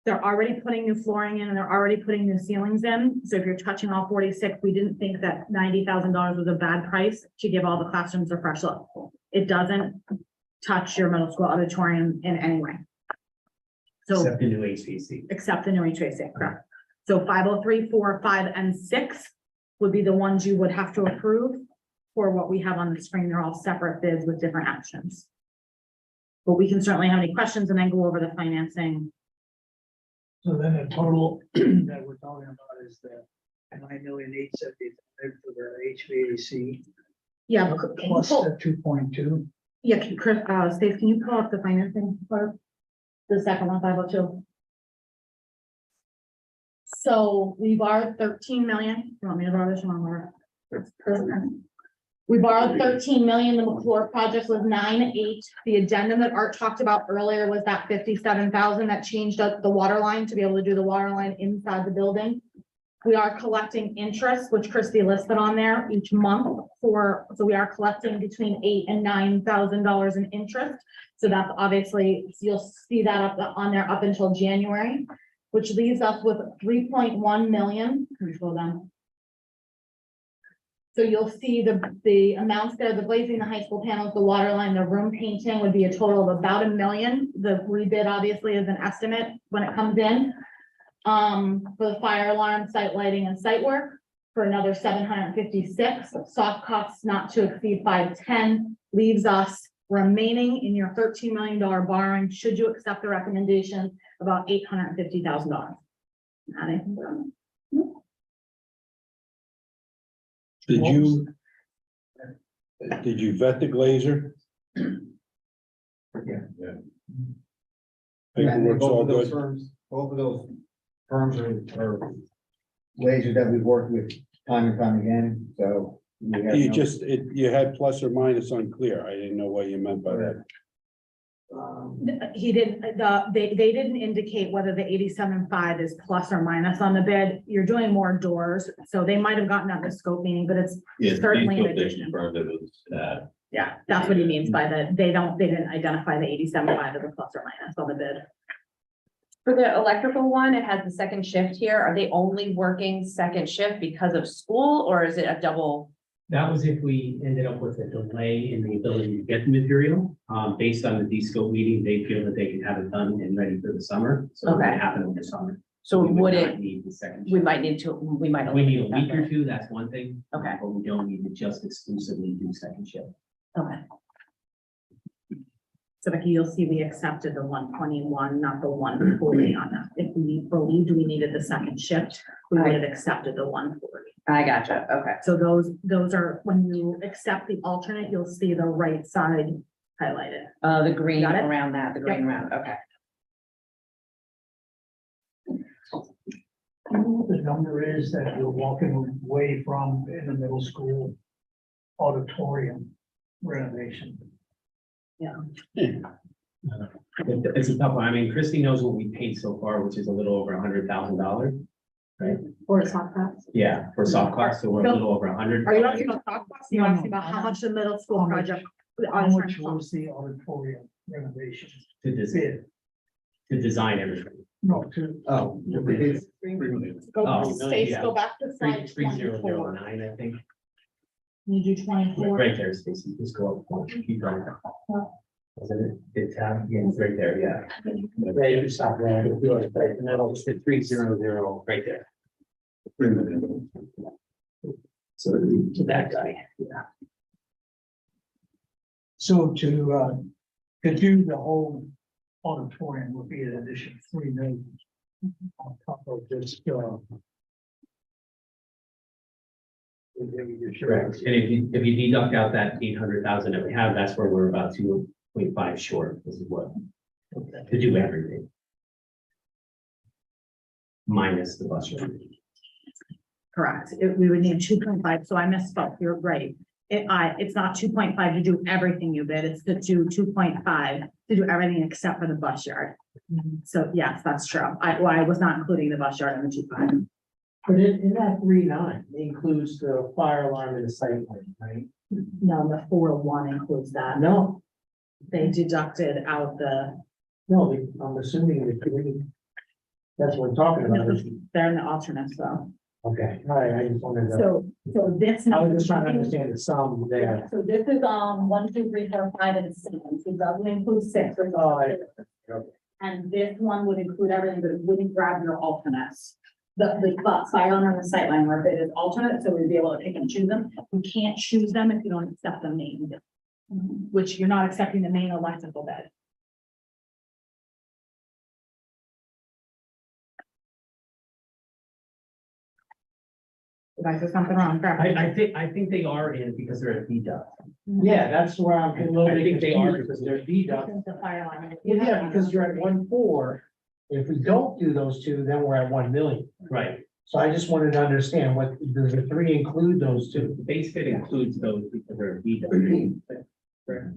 They're already putting new flooring in and they're already putting new ceilings in. So if you're touching all 46, we didn't think that $90,000 was a bad price to give all the classrooms a fresh look. It doesn't touch your middle school auditorium in any way. So Except the new HVAC. except the new HVAC, correct? So 503, 4, 5, and 6 would be the ones you would have to approve for what we have on the screen. They're all separate bids with different actions. But we can certainly have any questions and then go over the financing. So then the total that we're talking about is the 9,875,000 for the HVAC. Yeah, but can you Plus pull, the 2.2. yeah, Chris, Steve, can you pull up the financing part? The second one, 502. So we borrowed 13 million. You want me to borrow this one? We borrowed 13 million. The McClure project was 9.8. The addendum that Art talked about earlier was that 57,000 that changed up the water line to be able to do the water line inside the building. We are collecting interest, which Christie listed on there each month so we are collecting between $8,000 and $9,000 in interest. So that's obviously, you'll see that up on there up until January, which leaves us with 3.1 million. Can we scroll down? So you'll see the amounts there, the glazing, the high school panels, the water line, the room painting would be a total of about $1 million. The rebid obviously is an estimate when it comes in. For the fire alarm, site lighting, and site work for another 756. Soft costs not to exceed 510 leaves us remaining in your $13 million borrowing. Should you accept the recommendation, about $850,000. Did you vet the glazer? Yeah. Paperwork's all Both of those good? firms, both of those firms are lasers that we've worked with time and time again, so. we have You no- just, you had plus or minus unclear. I didn't know what you meant by that. He didn't, they didn't indicate whether the 87.5 is plus or minus on the bid. You're doing more doors, so they might have gotten at the scope meeting, but it's certainly an addition. Yeah, that's what he means by the, they didn't identify the 87.5 as a plus or minus on the bid. For the electrical one, it has the second shift here. Are they only working second shift because of school, or is it a double? That was if we ended up with a delay in the ability to get the material. Based on the D-scope meeting, they feel that they can have it done and ready for the summer. So it Okay. will happen in the summer. So We would not it, Need the second. we shift. might need to, we might. We need a eliminate week that, or two, that's one thing. Okay. But we don't need to just exclusively do second shift. Okay. So Becky, you'll see we accepted the 121, not the 140 on that. If we believed we needed the second shift, we would have accepted the 140. I gotcha. Okay. So those are, when you accept the alternate, you'll see the right side highlighted. The green Got it? around that, the green round. Okay. I don't know what the number is that you're walking away from in the middle school auditorium renovation. It's a tough one. I mean, Christy knows what we paid so far, which is a little over $100,000. Or soft costs. Yeah, for soft costs, so we're a little over 100. Are you asking about soft costs? You're asking about how much the middle school How much- project? How much was the auditorium renovation To bid? design everything. No, to, Oh, it is. Oh, Stace, yeah. go back to slide 24. 3009, I think. You do 24. Right there, Stacy, just go up one, keep going. Wasn't it? It's, yeah, it's right there, yeah. Yeah, you can stop there. And that'll, it's 300 right there. So to that guy, yeah. So to do the whole auditorium would be an additional 3 million on top of this, Correct. And if you deduct out that 800,000 that we have, that's where we're about 2.5 short, this is what, to do everything. Minus the bus rate. Correct. We would need 2.5, so I misspoke. You're right. It's not 2.5 to do everything you bid, it's to do 2.5 to do everything except for the bus yard. So yes, that's true. I was not including the bus yard in the 2.5. But in that 3.9, it includes the fire alarm and the site plan, right? No, the 4.1 includes that. No, They deducted out the, no, I'm assuming the three. That's what we're talking about. they're in the alternates though. Okay, all right, I just wanted to, So this. I was just trying to understand the sum there. So this is, 1, 2, 3, 4, 5, and 6, so it doesn't include 6. which is- Oh, And this one would include everything, but it wouldn't grab your alternates. The fire alarm and the sightline were bid as alternate, so we'd be able to pick and choose them. You can't choose them if you don't accept the main, which you're not accepting the main electrical bid. Did I say something wrong? I think they are in because they're a deduct. Yeah, that's where I'm a little I bit think they are confused because they're deduct. The fire alarm. Well, yeah, because you're at 1.4. If we don't do those two, then we're at 1 million. Right. So I just wanted to understand what, does the 3 include those two? The base bid includes those because they're a deduct.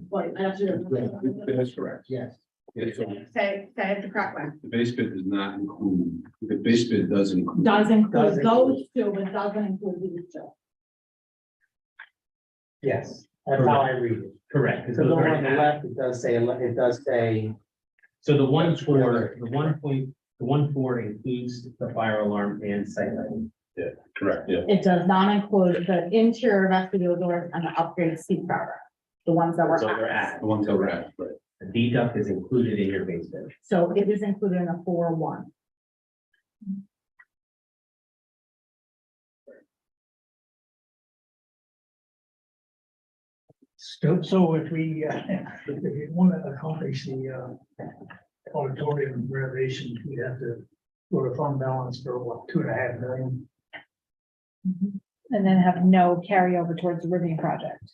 Well, I have to- That's correct. Yes. Say it the correct way. The base bid does not include, the base bid does include. Does include Does those two, but doesn't include these two. Yes, that's how I read it. Correct. 'cause So those the are one on the half. left, it does say, So the 1.4, the 1.4 includes the fire alarm and sight lighting. Correct, yeah. It does not include the interior vestibule doors and the upgraded seat cover. The ones that were. So they're at. The ones that were at, right. The deduct is included in your base bid. So it is included in the 4.1. So if we want to accomplish the auditorium renovation, we have to go to fund balance for what, 2.5 million? And then have no carryover towards the roofing project.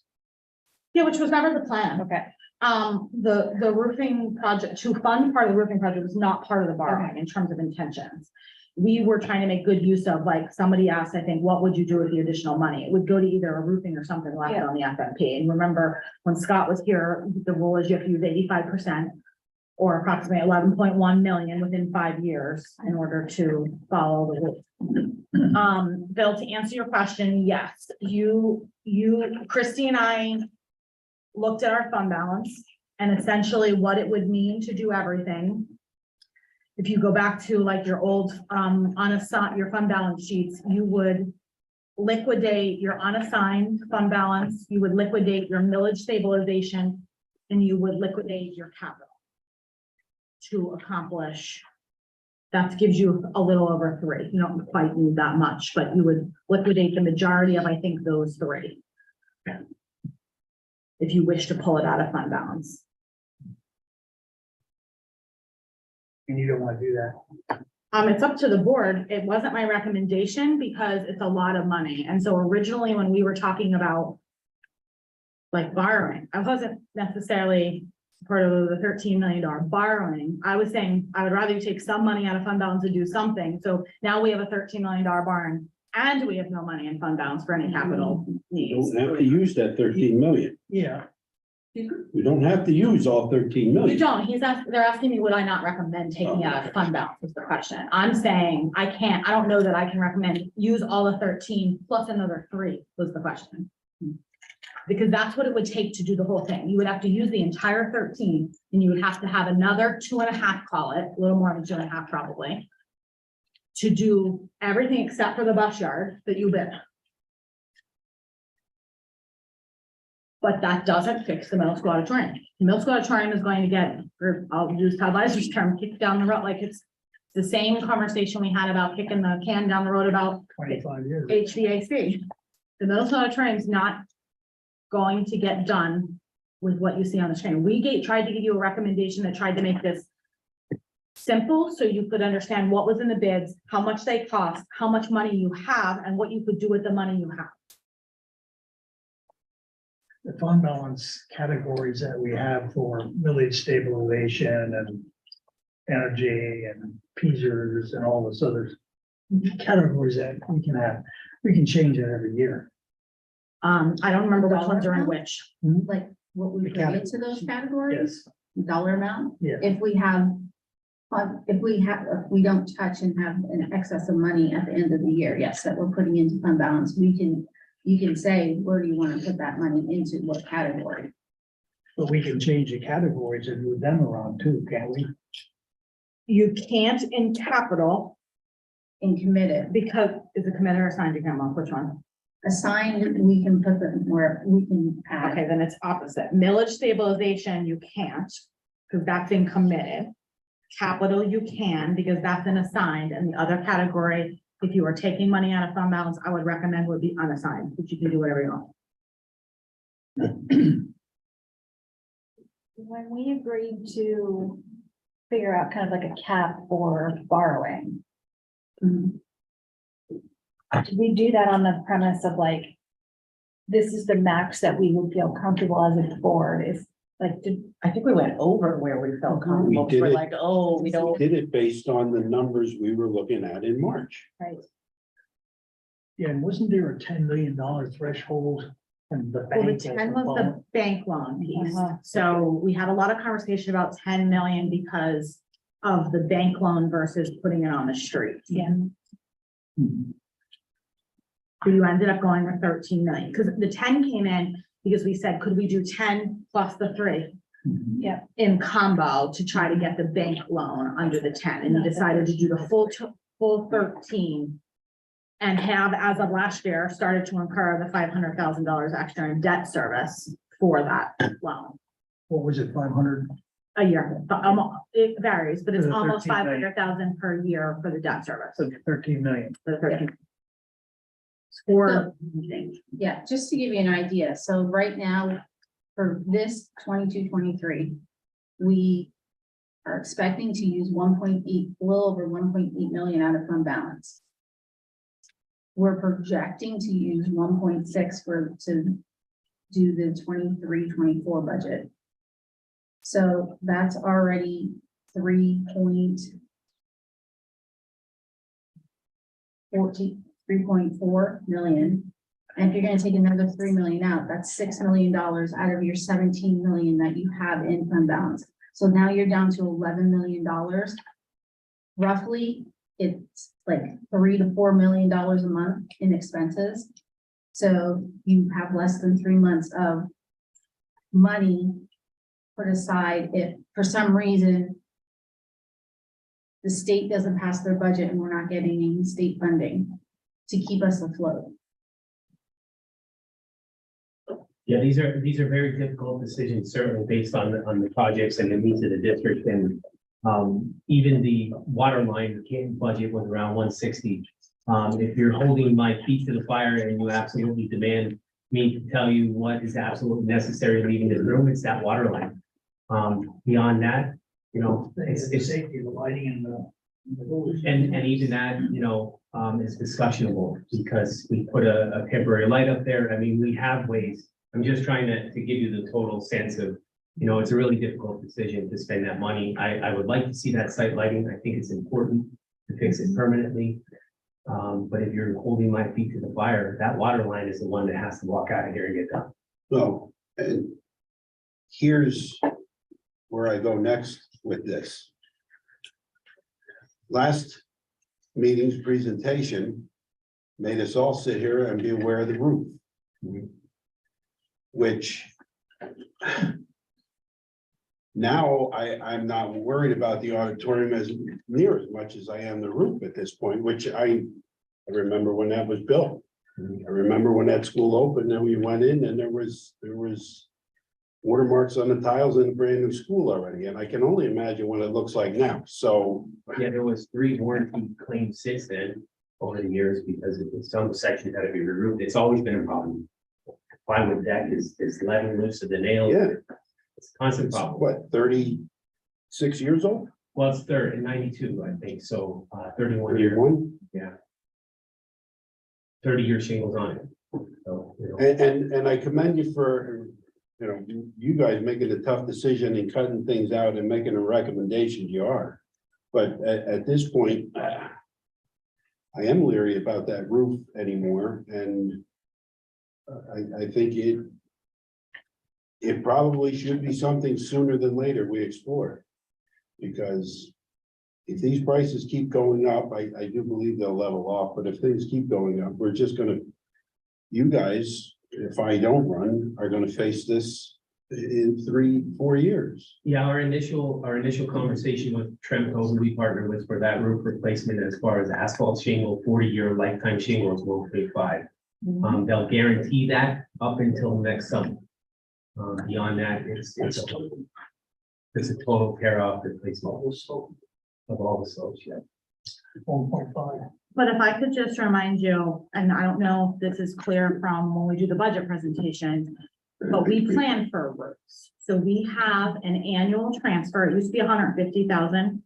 Yeah, which was never the plan. Okay. The roofing project, to fund part of the roofing project was not part of the borrowing in terms of intentions. We were trying to make good use of, like, somebody asked, I think, what would you do with the additional money? It would go to either a roofing or something left Yeah. on the FMP. And remember, when Scott was here, the rule is you have to use 85% or approximately 11.1 million within 5 years in order to follow the rule. Bill, to answer your question, yes, Christy and I looked at our fund balance and essentially what it would mean to do everything. If you go back to like your old, your fund balance sheets, you would liquidate your unassigned fund balance, you would liquidate your millage stabilization, and you would liquidate your capital to accomplish. That gives you a little over 3. You don't quite need that much, but you would liquidate the majority of, I think, those 3. If you wish to pull it out of fund balance. And you don't want to do that. It's up to the board. It wasn't my recommendation because it's a lot of money. And so originally when we were talking about like borrowing, I wasn't necessarily part of the $13 million borrowing. I was saying, I would rather you take some money out of fund balance to do something. So now we have a $13 million borrowing and we have no money in fund balance for any capital needs. Don't have to use that 13 million. Yeah. We don't have to use all 13 You million. don't, they're asking me, would I not recommend taking out of fund balance is the question. I'm saying I don't know that I can recommend use all the 13 plus another 3 was the question. Because that's what it would take to do the whole thing. You would have to use the entire 13 and you would have to have another 2.5, call it, a little more than 2.5 probably. To do everything except for the bus yard that you bid. But that doesn't fix the middle school auditorium. The middle school auditorium is going to get, or I'll use Todd Weiser's term, kicked down the road, like it's the same conversation we had about kicking the can down the road about 25 years. HVAC. The middle school auditorium is not going to get done with what you see on the screen. Tried to give you a recommendation that tried to make this simple, so you could understand what was in the bids, how much they cost, how much money you have, and what you could do with the money you have. The fund balance categories that we have for village stabilization and energy and PSERS and all this other categories that we can have, we can change it every year. I don't remember which ones are in which. Like what we The put categories. into those categories, Yes, dollar amount? yes. If we don't touch and have an excess of money at the end of the year, yes, that we're putting into fund balance, you can say, where do you want to put that money into, what category? But we can change the categories and move them around too, can't we? You can't in capital And committed, because is it committed or assigned to Cameron? Which one? assigned, we can put them where we can add. Okay, then it's opposite. Millage stabilization, you can't, because that's in committed. Capital, you can, because that's an assigned, and the other category, if you are taking money out of fund balance, I would recommend would be unassigned, but you can do whatever you want. When we agreed to figure out kind of like a cap for borrowing, did we do that on the premise of like, this is the max that we would feel comfortable as a board? If like, I think we went over where we felt comfortable. did We're it. like, oh, we don't. Did it based on the numbers we were looking at in March. right, Yeah, and wasn't there a $10 million threshold from the Well, the bank? 10 was the bank loan piece. Uh-huh. So we had a lot of conversation about 10 million because of the bank loan versus putting it on the street. yeah. Mhm. So you ended up going with 13 million, because the 10 came in because we said, could we do 10 plus the 3 Mhm. in combo to try to get the bank loan under the 10, and you decided to do the full 13. And have, as of last year, started to incur the $500,000 extra in debt service for that loan What was it, 500? a year. But, it varies, but it's For the almost 13 million. 500,000 per year for the debt service. So 13 million. For the 13. Or, Yeah, just to give you an idea, so right now, for this 22-23, we are expecting to use 1.8, a little over 1.8 million out of fund balance. We're projecting to use 1.6 to do the 23-24 budget. So that's already 3.4 million. And if you're gonna take another 3 million out, that's $6 million out of your 17 million that you have in fund balance. So now you're down to $11 million. Roughly, it's like $3 to $4 million a month in expenses. So you have less than 3 months of money put aside if for some reason the state doesn't pass their budget and we're not getting any state funding to keep us afloat. Yeah, these are very difficult decisions, certainly based on the projects and the needs of the district, and even the water line budget was around 160. If you're holding my feet to the fire and you absolutely demand me to tell you what is absolutely necessary leaving the room, it's that water line. Beyond that, you know, It's it's safety, the lighting and the. and even that, you know, is discussionable because we put a temporary light up there. I mean, we have ways. I'm just trying to give you the total sense of, you know, it's a really difficult decision to spend that money. I would like to see that site lighting. I think it's important to fix it permanently. But if you're holding my feet to the fire, that water line is the one that has to walk out of here and get done. So, and here's where I go next with this. Last meeting's presentation made us all sit here and be aware of the roof. Which now I'm not worried about the auditorium as near as much as I am the roof at this point, which I remember when that was built. I remember when that school opened, then we went in and there was watermarks on the tiles in a brand new school already, and I can only imagine what it looks like now, so. Yeah, there was 3 warranty claims since then over the years because some sections had to be removed. It's always been a problem. Plywood deck is lead and loose of the nails. Yeah, It's a constant it's problem. what, 36 years old? Well, it's third in 92, I think, so 31 years, 31? 30-year shingles on it. So, you know. And I commend you for, you know, you guys making a tough decision and cutting things out and making a recommendation, you are. But at this point, I am leery about that roof anymore, and I think it probably should be something sooner than later we explore. Because if these prices keep going up, I do believe they'll level off, but if things keep going up, we're just gonna, you guys, if I don't run, are gonna face this in 3-4 years. Yeah, our initial conversation with Tremco, who we partner with for that roof replacement, as far as asphalt shingle, 40-year lifetime shingles will pay 5. They'll guarantee that up until next summer. Beyond that, it's a total tear off replacement of all the slopes, yeah. 1.5. But if I could just remind you, and I don't know if this is clear from when we do the budget presentation, but we plan for roofs. So we have an annual transfer. It used to be 150,000.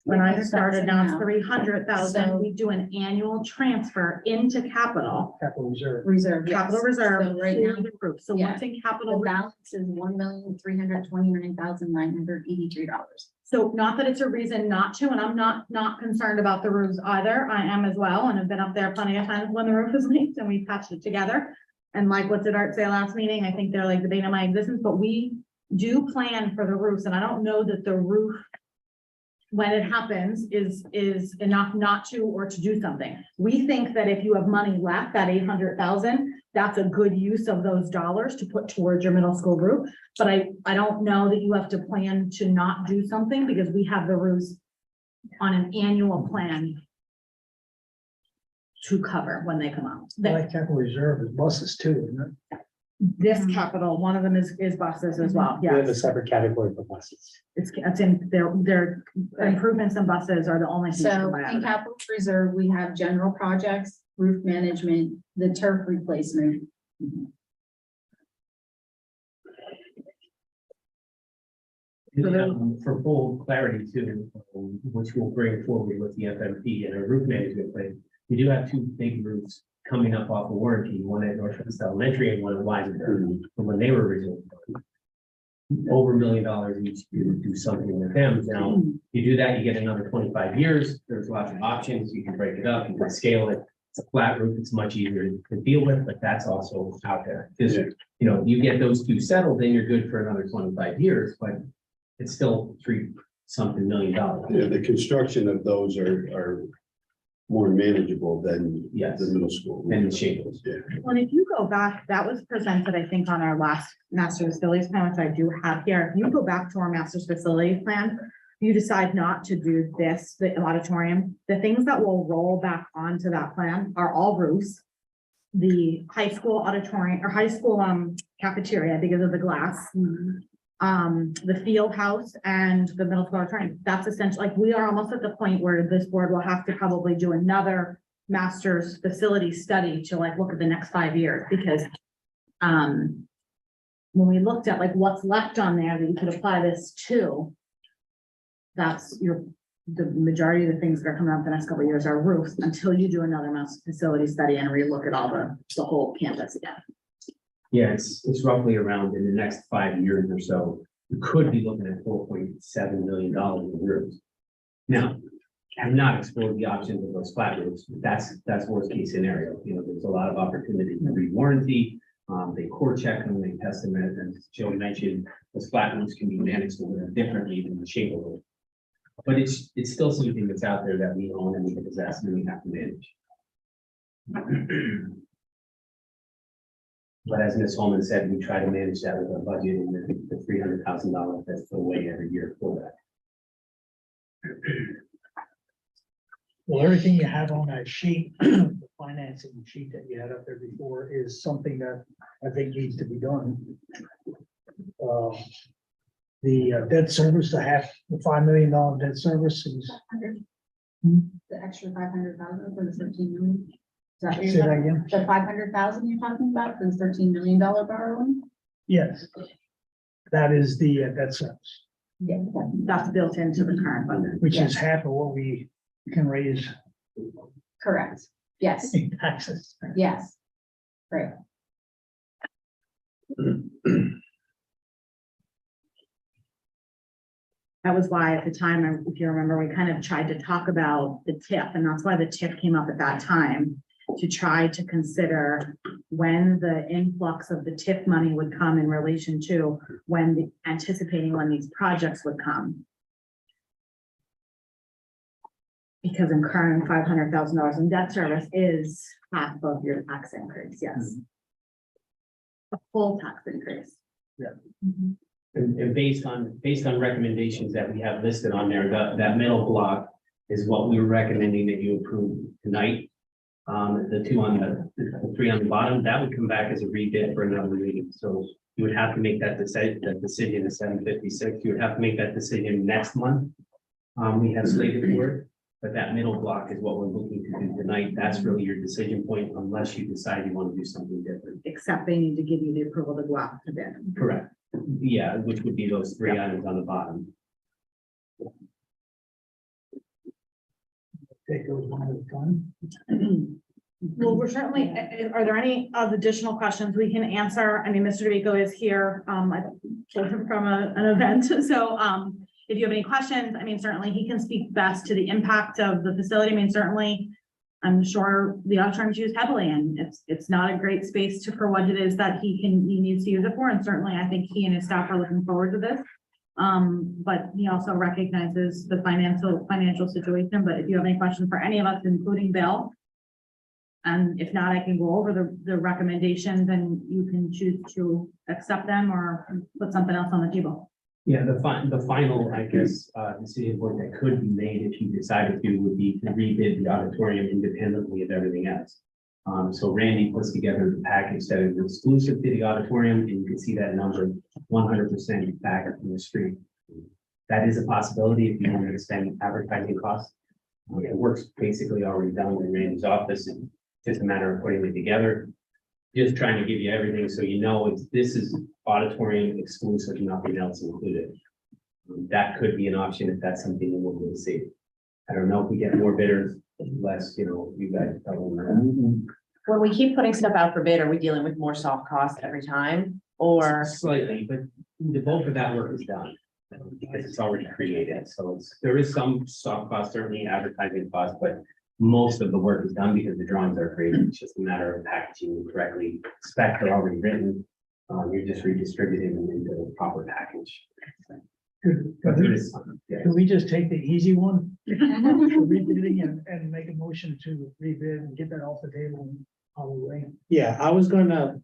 When I started, now it's 300,000. We do an annual transfer into capital Reserve. yes. capital reserve. So right to now, the roof. So yeah. what's in The capital? balance is $1,329,983. So not that it's a reason not to, and I'm not concerned about the roofs either. I am as well, and have been up there plenty of times when the roof is leaked and we patched it together. And like, what did Art say last meeting? I think they're like debating my existence, but we do plan for the roofs, and I don't know that the roof, when it happens, is enough not to, or to do something. We think that if you have money left, that 800,000, that's a good use of those dollars to put towards your middle school roof. But I don't know that you have to plan to not do something, because we have the roofs on an annual plan to cover when they come out. Like capital reserve is buses too, isn't it? This capital, one of them is buses as well, We have a yes. separate category for buses. It's in, their improvements in buses are the only. things So come out in of it. capital reserve, we have general projects, roof management, the turf replacement. For full clarity too, which we'll bring forward with the FMP and a roof management plan, we do have 2 big roofs coming up off of warranty, one at Northwest Elementary and one at Weisenberg, from when they were originally done. Over $1 million each to do something with them. Now, you do that, you get another 25 years. There's lots of options. You can break it up, you can scale it. It's a flat roof, it's much easier to deal with, but that's also out there. Just, Yeah. you know, you get those 2 settled, then you're good for another 25 years, but it's still $3-something million. Yeah, the construction of those are more manageable than Yes. the middle school. And the shingles. Yeah. Well, if you go back, that was presented, I think, on our last master facilities plan, which I do have here. If you go back to our master's facility plan, you decide not to do this, the auditorium, the things that will roll back onto that plan are all roofs. The high school auditorium or high school cafeteria because of the glass. The field house and the middle school auditorium. That's essentially, like, we are almost at the point where this board will have to probably do another master's facility study to like look at the next 5 years, because when we looked at like what's left on there that you could apply this to, that's the majority of the things that are coming up the next couple of years are roofs, until you do another master facility study and relook at all the whole campus again. Yeah, it's roughly around in the next 5 years or so, you could be looking at $4.7 million in roofs. Now, I've not explored the options of those flat roofs. That's worst case scenario. You know, there's a lot of opportunity to re-warranty. They core check them, they test them, as Joe mentioned, those flat roofs can be managed a little differently than the shingle roof. But it's still something that's out there that we own and we possess and we have to manage. But as Ms. Holman said, we try to manage that with our budget and the $300,000 that's put away every year for that. Well, everything you have on that sheet, the financing sheet that you had up there before is something that I think needs to be done. The debt service, the $5 million debt service is, The extra 500,000 for the 13 million. Is that what say you're that talking- again? The 500,000 you're talking about for the $13 million borrowing? Yes. That is the debt service, Yeah, that's built into the current budget. which is Yes. half of what we can raise Correct. Yes, in taxes. yes. Great. That was why at the time, if you remember, we kind of tried to talk about the TIF, and that's why the TIF came up at that time. To try to consider when the influx of the TIF money would come in relation to anticipating when these projects would come. Because incurring $500,000 in debt service is half of your tax increase, yes. A full tax increase. And based on recommendations that we have listed on there, that middle block is what we were recommending that you approve tonight. The three on the bottom, that would come back as a rebid for another reading. So you would have to make that decision at 7:56. You would have to make that decision next month. We have slated for it, but that middle block is what we're looking to do tonight. That's really your decision point unless you decide you want to do something different. Except they need to give you the approval to go out to bid. Correct. Yeah, which would be those three items on the bottom. Take those one at a time. Well, we're certainly, are there any additional questions we can answer? I mean, Mr. DeVico is here, I pulled him from an event, so, if you have any questions, I mean, certainly he can speak best to the impact of the facility. I mean, certainly, I'm sure the auditorium is used heavily, and it's not a great space for what it is that he needs to use it for, and certainly I think he and his staff are looking forward to this. But he also recognizes the financial situation, but if you have any questions for any of us, including Bill, and if not, I can go over the recommendations and you can choose to accept them or put something else on the table. Yeah, the final, I guess, decision point that could be made if you decided to would be to rebid the auditorium independently of everything else. So Randy puts together the package that is exclusive to the auditorium, and you can see that number 100% back from the street. That is a possibility if you want to spend advertising costs. The work's basically already done in Randy's office, and just a matter of putting it together. Just trying to give you everything so you know this is auditorium exclusive, nothing else included. That could be an option if that's something you want to see. I don't know if we get more bidders, less, you guys tell them. When we keep putting stuff out for bid, are we dealing with more soft costs every time? Or Slightly, but the bulk of that work is done. Because it's already created, so there is some soft cost, certainly advertising costs, but most of the work is done because the drawings are created. It's just a matter of packaging them correctly. Specs are already written. You're just redistributing them into the proper package. But there is some, yeah. Can we just take the easy one? Rebidding and make a motion to rebid and get that off the table and on the way. Yeah, I was gonna,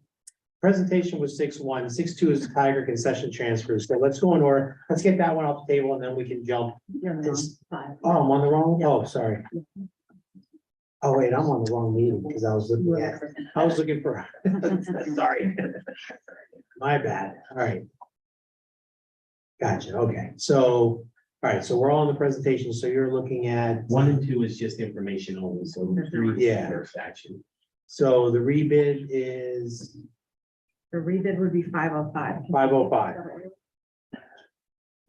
presentation was 6-1, 6-2 is Tiger concession transfers. So let's go in order. Let's get that one off the table and then we can jump. Oh, I'm on the wrong, oh, sorry. Oh, wait, I'm on the wrong meeting because I was looking for, sorry. My bad, all right. Gotcha, okay, so, all right, so we're all in the presentation, so you're looking at. 1 and 2 is just information only, so 3 is Yeah. the first action. So the rebid is The rebid would be 505. 505.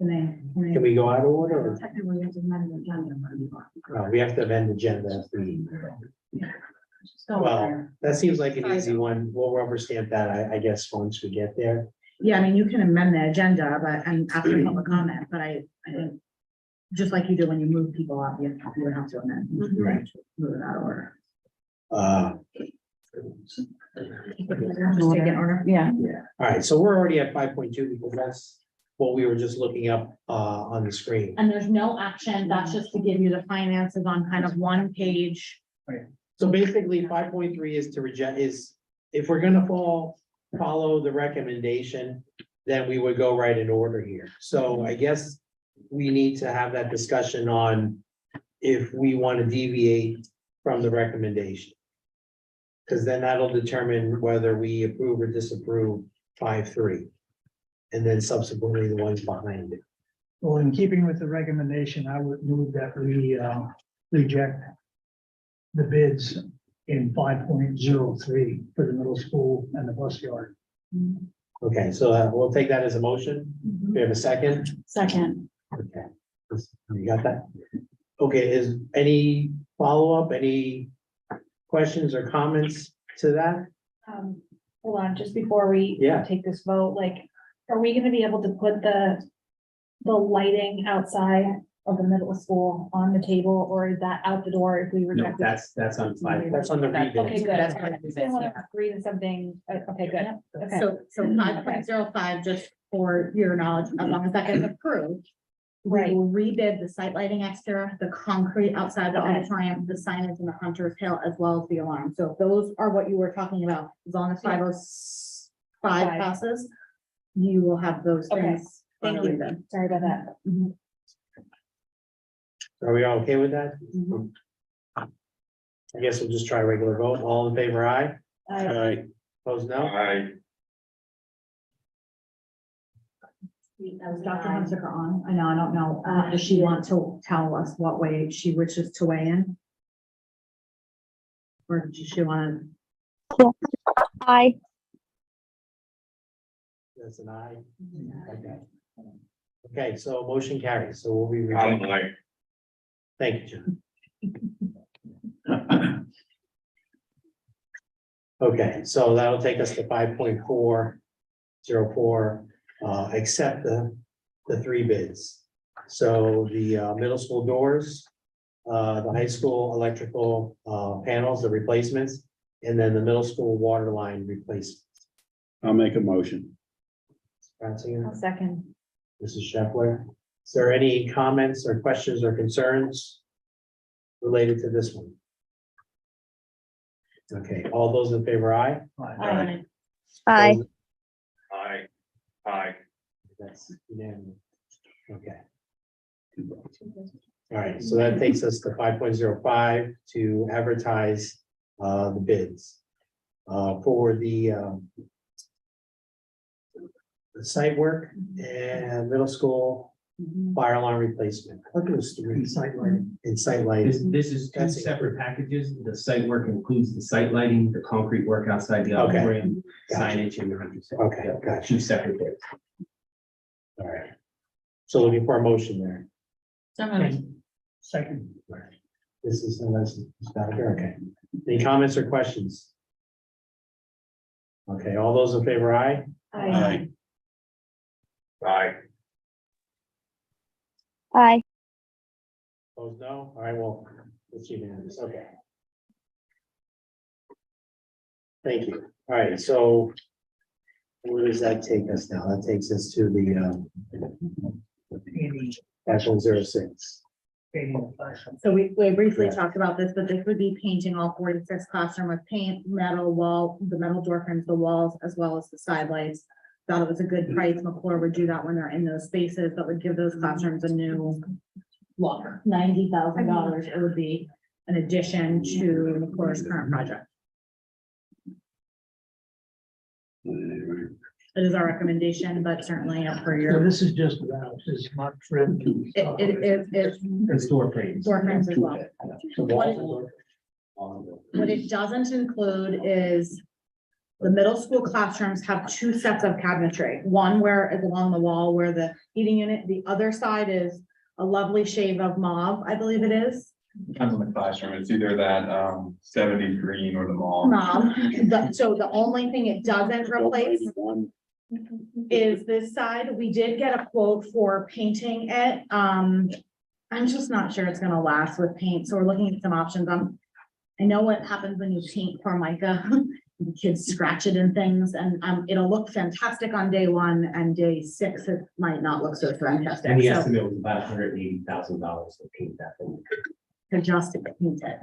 Can we go out of order? Or- Technically, it's an agenda. We have to amend the agenda. Well, that seems like an easy one. We'll rubber stamp that, I guess, once we get there. Yeah, I mean, you can amend the agenda, but, and after public comment, but I think, just like you do when you move people up, you would have to amend. Right. Move it out of order. Just take it order. Yeah. Yeah, all right, so we're already at 5.2 because that's what we were just looking up on the screen. And there's no action, that's just to give you the finances on kind of one page. So basically, 5.3 is to reject, is if we're gonna follow the recommendation, then we would go right in order here. So I guess we need to have that discussion on if we want to deviate from the recommendation. Because then that'll determine whether we approve or disapprove 5-3. And then subsequently the ones behind it. Well, in keeping with the recommendation, I would move that we reject the bids in 5.03 for the middle school and the bus yard. Okay, so we'll take that as a motion. We have a second. Second. Okay. You got that? Okay, is any follow-up, any questions or comments to that? Hold on, just before we Yeah. take this vote, like, are we gonna be able to put the lighting outside of the middle school on the table, or is that out the door if we No, reject it? that's on fire. That's on the rebate. Okay, good. That's part of the Just didn't want business, to agree to something, okay, good, okay. So 5.05, just for your knowledge, as long as that gets approved. We Right. will rebid the site lighting extra, the concrete outside the Okay. auditorium, the signage and the Hunter's Hill, as well as the alarm. So if those are what you were talking about, as long as 505 Five. passes, you will have those Okay. things. on Thank a you. rebid. Sorry about that. Are we all okay with that? Mm-hmm. I guess we'll just try a regular vote. All in favor, aye? I- Opposed, no? Is Dr. Hunsaker on? I know, I don't know. Does she want to tell us what way she wishes to weigh in? Or does she want Aye. That's an aye. Okay. Okay, so motion carries, so we'll be. Thank you, John. Okay, so that'll take us to 5.404, accept the three bids. So the middle school doors, the high school electrical panels, the replacements, and then the middle school water line replacements. I'll make a motion. Ratzinger? I'll second. Mrs. Shepler, is there any comments or questions or concerns related to this one? Okay, all those in favor, aye? Aye. Aye. That's unanimous. Okay. All right, so that takes us to 5.05 to advertise the bids for the site work and middle school fire alarm replacement. I thought it was three Site lighting. in site lighting. This is two That's it. separate packages. The site work includes the site lighting, the concrete work outside the Okay. auditorium, Gotcha. signage and the Hunter's Hill. Okay, Yeah, gotcha. Two separate bids. All right. So looking for a motion there. Second. This is, okay. Any comments or questions? Okay, all those in favor, aye? Aye. Aye. Opposed, no? All right, well, it's unanimous, okay. Thank you. All right, so where does that take us now? That takes us to the actual 06. So we briefly Yeah. talked about this, but this would be painting all 46 classroom with paint, metal wall, the metal door frames, the walls, as well as the side lights. Thought it was a good price. McClure would do that when they're in those spaces, that would give those classrooms a new look. $90,000. It would be an addition to McClure's current project. It is our recommendation, but certainly up for So your, this is just about, this is not trim. it's And store frames. door frames as well. So What it doesn't include is the middle school classrooms have two sets of cabinetry. One where it's along the wall where the heating unit, the other side is a lovely shade of mauve, I believe it is. Depends on the classroom, it's either that 70 green or the mauve. So the only thing it doesn't replace is this side. We did get a quote for painting it. I'm just not sure it's gonna last with paint, so we're looking at some options. I know what happens when you paint Formica. The kids scratch it and things, and it'll look fantastic on day 1, and day 6, it might not look so fantastic. And the So estimate was about $180,000 to paint that thing. to just paint it.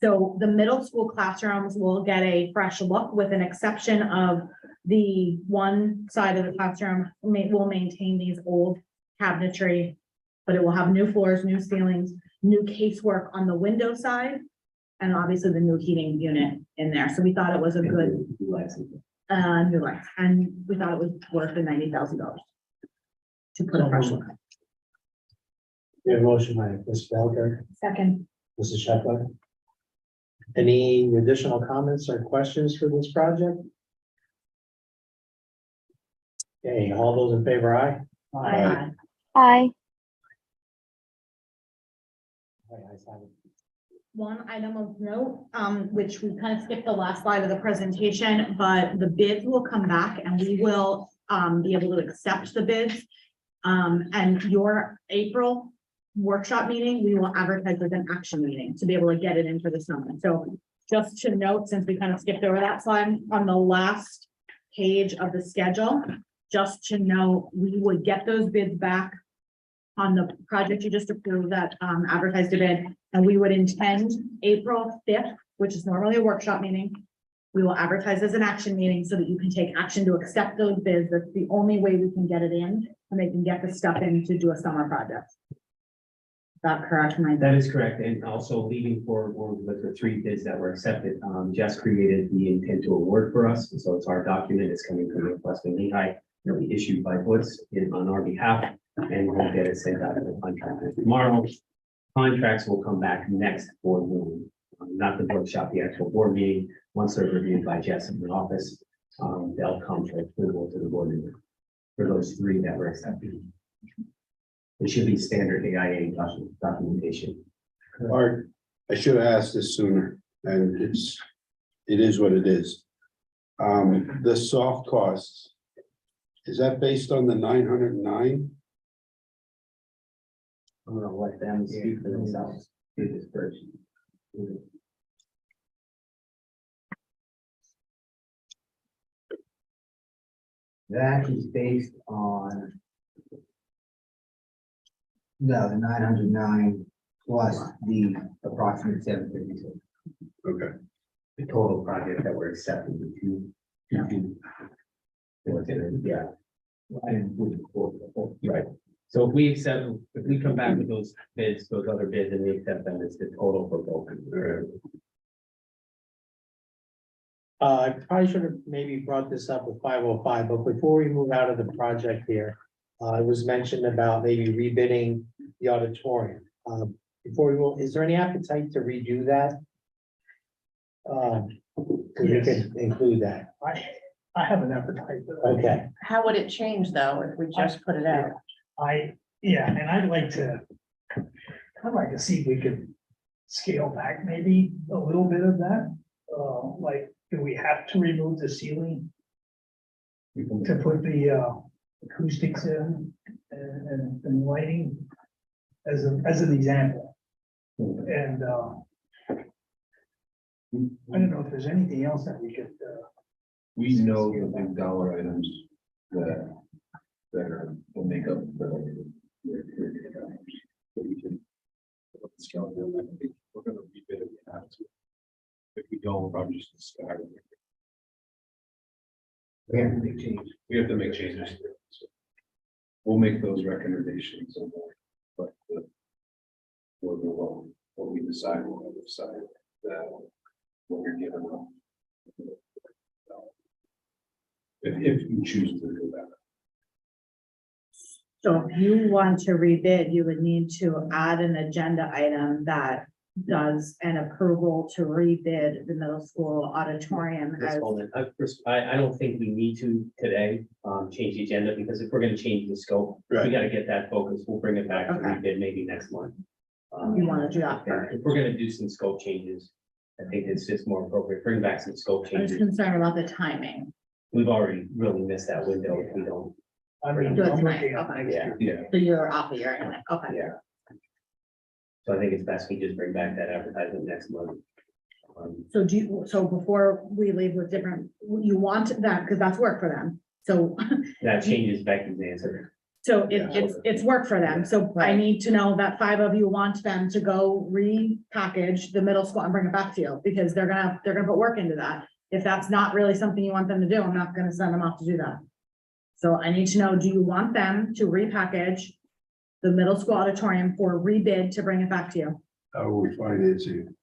So the middle school classrooms will get a fresh look, with an exception of the one side of the classroom will maintain these old cabinetry But it will have new floors, new ceilings, new casework on the window side. And obviously the new heating unit in there. So we thought it was a good, new lights. And we thought it was worth the $90,000. To put a fresh one. We have a motion by Ms. Belker, Second, Mrs. Shepherd. Any additional comments or questions for this project? Okay, all those in favor, aye? Aye. Aye. One item of note, which we kind of skipped the last slide of the presentation, but the bids will come back and we will be able to accept the bids. And your April workshop meeting, we will advertise as an action meeting to be able to get it in for the summer. So just to note, since we kind of skipped over that slide, on the last page of the schedule, just to know, we would get those bids back on the project you just approved that advertised a bid, and we would intend April 5th, which is normally a workshop meeting. We will advertise as an action meeting so that you can take action to accept those bids. That's the only way we can get it in, and they can get the stuff in to do a summer project. Is that correct, Mike? That is correct, and also leading forward with the 3 bids that were accepted, Jess created the intent to award for us, so it's our document, it's coming from Northwestern Lehigh, that we issued by Woods on our behalf, and we'll get it sent out to the contractors tomorrow. Contracts will come back next board meeting, not the workshop, the actual board meeting, once they're reviewed by Jess in the office, they'll come for approval to the board meeting for those 3 that were accepted. It should be standard AIA documentation. Art, I should have asked this sooner, and it is what it is. The soft costs, is that based on the 909? I'm gonna let them speak for themselves. Do this first. That is based on. No, the 909 plus the approximate 756. Okay, The total project that we're accepting, the two. Yeah. Right. So if we come back with those bids, those other bids, and we accept them, it's the total for both. I probably should have maybe brought this up with 505, but before we move out of the project here, it was mentioned about maybe rebidding the auditorium. Before we will, is there any appetite to redo that? We Yes. could include that. I have an appetite for that. Okay, How would it change though, if we just put it out? And I'd like to, I'd like to see if we could scale back maybe a little bit of that. Like, do we have to remove the ceiling to put the acoustics in and lighting as an example? And I don't know if there's anything else that we could, We know the big dollar items that are, will make up the. We're gonna rebid it. We have to. If we don't, we're probably just discard it. We have to make changes. We have to make changes. So we'll make those recommendations, but what we decide, we'll decide that what we're given them. If you choose to do that. So if you want to rebid, you would need to add an agenda item that does an approval to rebid the middle school auditorium Let's as. hold it. I don't think we need to today, change the agenda, because if we're gonna change the scope, we Right. gotta get that focus. We'll bring it back to Okay. rebid maybe next month. You wanna do that Yeah, first? if we're gonna do some scope changes, I think it's just more appropriate, bring back some scope I'm just changes. concerned about the timing. We've already really missed that window if we don't. I mean, Do it I'm tonight, looking at okay. next Yeah. year. Yeah. So you're off a year anyway, okay. Yeah. So I think it's best we just bring back that advertisement next month. So so before we leave with different, you want that, because that's work for them. So, That changes Becky's answer. so it's work for them. So I need to know that 5 of you want them to go repackage the middle school and bring it back to you, because they're gonna put work into that. If that's not really something you want them to do, I'm not gonna send them off to do that. So I need to know, do you want them to repackage the middle school auditorium for rebid to bring it back to you. How are we financing?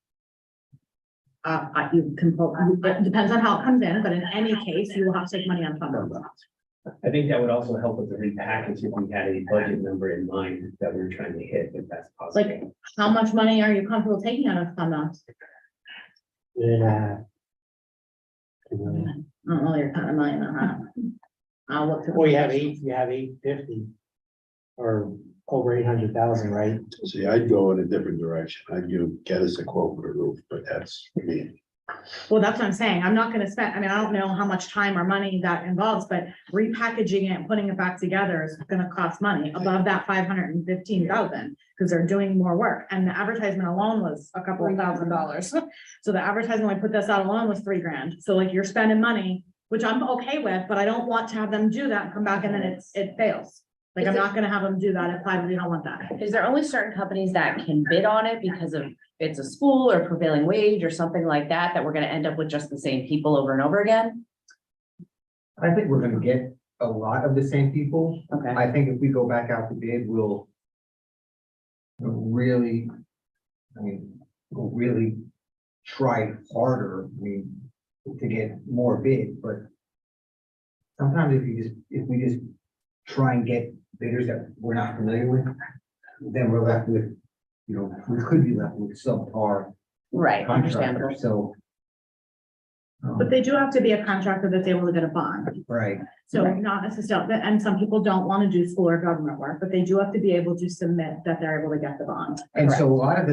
You can, it depends on how it comes in, but in any case, you will have to take money on fund balance. I think that would also help with the repackage if we had a budget number in mind that we were trying to hit, if that's possible. Like, how much money are you comfortable taking out of fund balance? Yeah. I don't know, you're kind of million and a half. I'll look. to- Well, you have 850. Or over 800,000, right? See, I'd go in a different direction. I'd get us a quote for the roof, but that's me. Well, that's what I'm saying. I'm not gonna spend, I mean, I don't know how much time or money that involves, but repackaging it and putting it back together is gonna cost money above that 515,000. Because they're doing more work and the advertisement alone was a couple of $1,000s. So the advertisement, when I put this out alone was $3,000. So like you're spending money, which I'm okay with, but I don't want to have them do that and come back and then it fails. Like, I'm not gonna have them do that if I really don't want that. Is there only certain companies that can bid on it because of it's a school or prevailing wage or something like that, that we're gonna end up with just the same people over and over again? I think we're gonna get a lot of the same people. Okay. I think if we go back out to bid, we'll really, we'll really try harder, to get more bid, but sometimes if we just try and get bidders that we're not familiar with, then we're left with, we could be left with subpar Right, understandable. contractors, so. But they do have to be a contractor that's able to get a bond. Right, So Right. not necessarily, and some people don't want to do school or government work, but they do have to be able to submit that they're able to get the bond. and so a lot of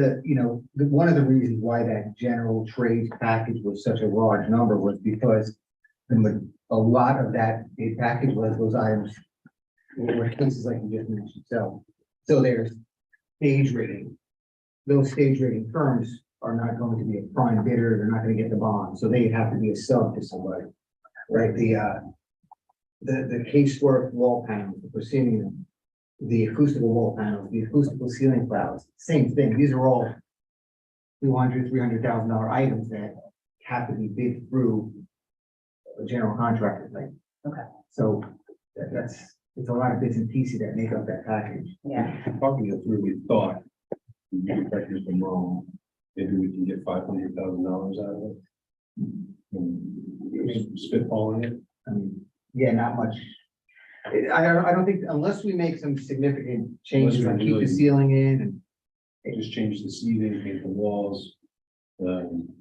one of the reasons why that general trades package was such a large number was because a lot of that bid package was those items were cases like you just mentioned, so there's stage rating. Those stage rating firms are not going to be a prime bidder, they're not gonna get the bond, so they have to be a sub to somebody. Right, the casework wall panels, the proscenium, the acoustical wall panels, the acoustical ceiling clouds, same thing, these are all $200,000-300,000 items that have to be bid through a general contractor thing. Okay. So it's a lot of bits and pieces that make up that package. Yeah. Talking it through, we thought, correct me if I'm wrong, maybe we can get $500,000 out of it. Spitballing it. Yeah, not much. I don't think, unless we make some significant changes, like keep the ceiling in and. Just change the seating, paint the walls.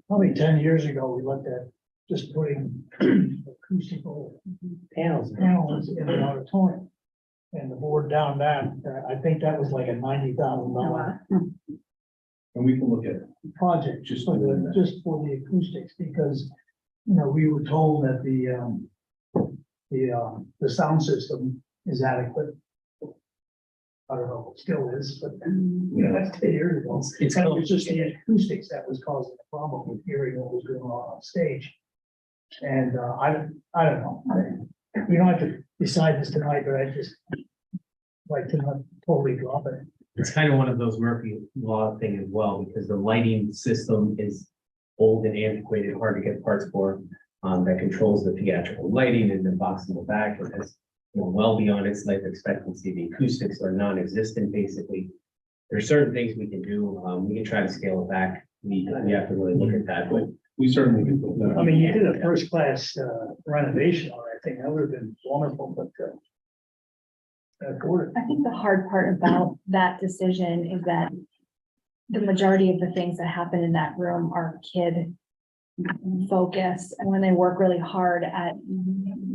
Probably 10 years ago, we looked at just putting acoustical Panels. panels in the auditorium. And the board down that, I think that was like a $90,000 And we can look at project just for the acoustics, because, we were told that the sound system is adequate. I don't know, if it still is, but that's 10 years ago. It's And it was just the acoustics that was causing the problem with hearing what was going on stage. And I don't know. We don't have to decide this tonight, but I just like to not totally drop it. It's kind of one of those Murphy Law thing as well, because the lighting system is old and antiquated, hard to get parts for. That controls the theatrical lighting and the box in the back. It has, well beyond its life expectancy. The acoustics are non-existent, basically. There's certain things we can do. We can try to scale it back. We have to really look at that, but We certainly can put that. I mean, you did a first class renovation on that thing. That would have been wonderful, but afford it. I think the hard part about that decision is that the majority of the things that happen in that room are kid focused, and when they work really hard at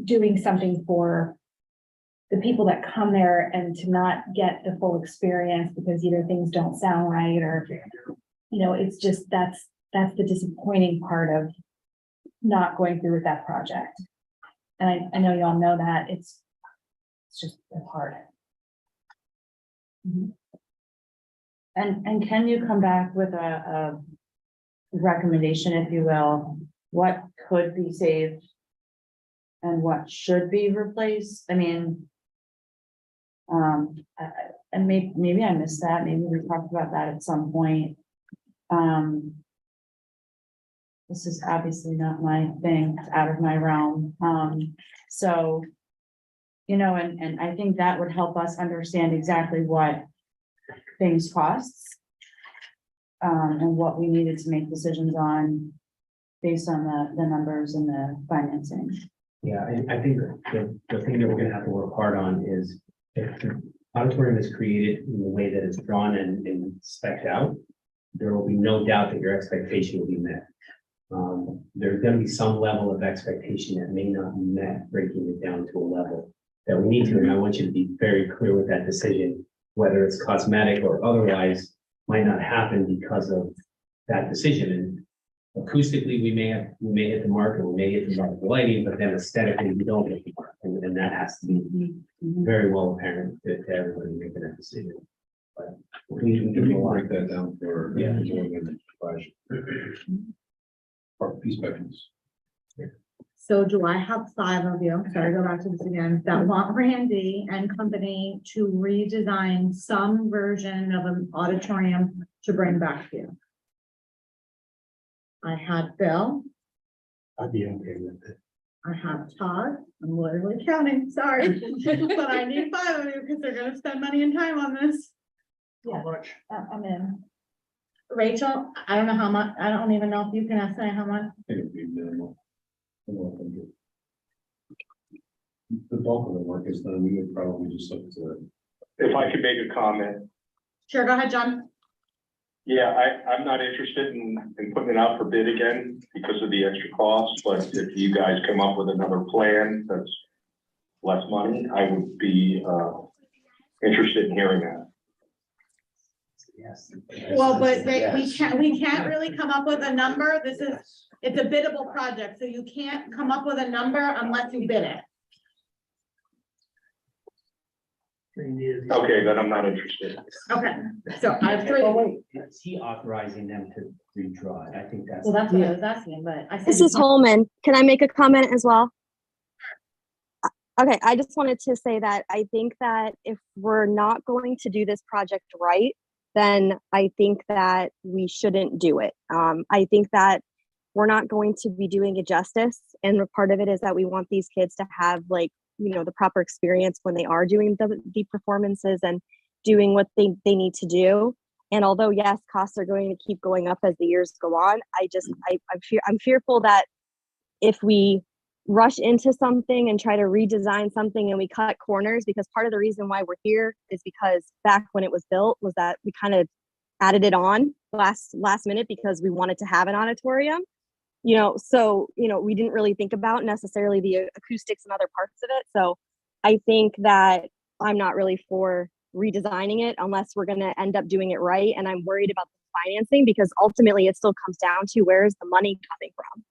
doing something for the people that come there and to not get the full experience because either things don't sound right or, it's just, that's the disappointing part of not going through with that project. And I know y'all know that it's hard. And can you come back with a recommendation, if you will, what could be saved and what should be replaced? I mean, and maybe I missed that. Maybe we talked about that at some point. This is obviously not my thing, it's out of my realm. So, and I think that would help us understand exactly what things costs. And what we needed to make decisions on based on the numbers and the financing. Yeah, and I think the thing that we're gonna have to work hard on is if the auditorium is created in the way that it's drawn and spec'd out, there will be no doubt that your expectation will be met. There's gonna be some level of expectation that may not be met, breaking it down to a level that we need to, and I want you to be very clear with that decision, whether it's cosmetic or otherwise, might not happen because of that decision. And acoustically, we may hit the mark, and we may hit the mark with lighting, but then aesthetically, we don't hit the mark, and that has to be very well apparent to everybody making that decision. But we Can can we do a lot. break that down for? Yeah. Or inspections. So do I have 5 of you, sorry, go back to this again, that want Randy and company to redesign some version of an auditorium to bring back to you? I had Bill, I'd be okay with it. I have Todd, I'm literally counting, sorry, but I need 5 of you because they're gonna spend money and time on this. How much? I'm in. Rachel, I don't know how much, I don't even know if you can estimate how much. I think it'd be minimal. The bulk of the work is done, we would probably just look to. If I could make a comment, Sure, go ahead, John. yeah, I'm not interested in putting it out for bid again because of the extra costs, but if you guys come up with another plan that's less money, I would be, interested in hearing that. Yes. Well, but we can't really come up with a number, it's a biddable project, so you can't come up with a number unless you bid it. Okay, then I'm not interested. Okay, so I have 3. Oh, wait, is he authorizing them to redraw it? I think that's. Well, that's what I was asking, but I said. This you is can't- Holman. Can I make a comment as well? Okay, I just wanted to say that I think that if we're not going to do this project right, then I think that we shouldn't do it. I think that we're not going to be doing it justice. And part of it is that we want these kids to have the proper experience when they are doing the performances and doing what they need to do. And although, yes, costs are going to keep going up as the years go on, I'm fearful that if we rush into something and try to redesign something and we cut corners, because part of the reason why we're here is because back when it was built was that we kind of added it on last minute because we wanted to have an auditorium, so we didn't really think about necessarily the acoustics and other parts of it. So I think that I'm not really for redesigning it unless we're going to end up doing it right. And I'm worried about the financing because ultimately it still comes down to where is the money coming from.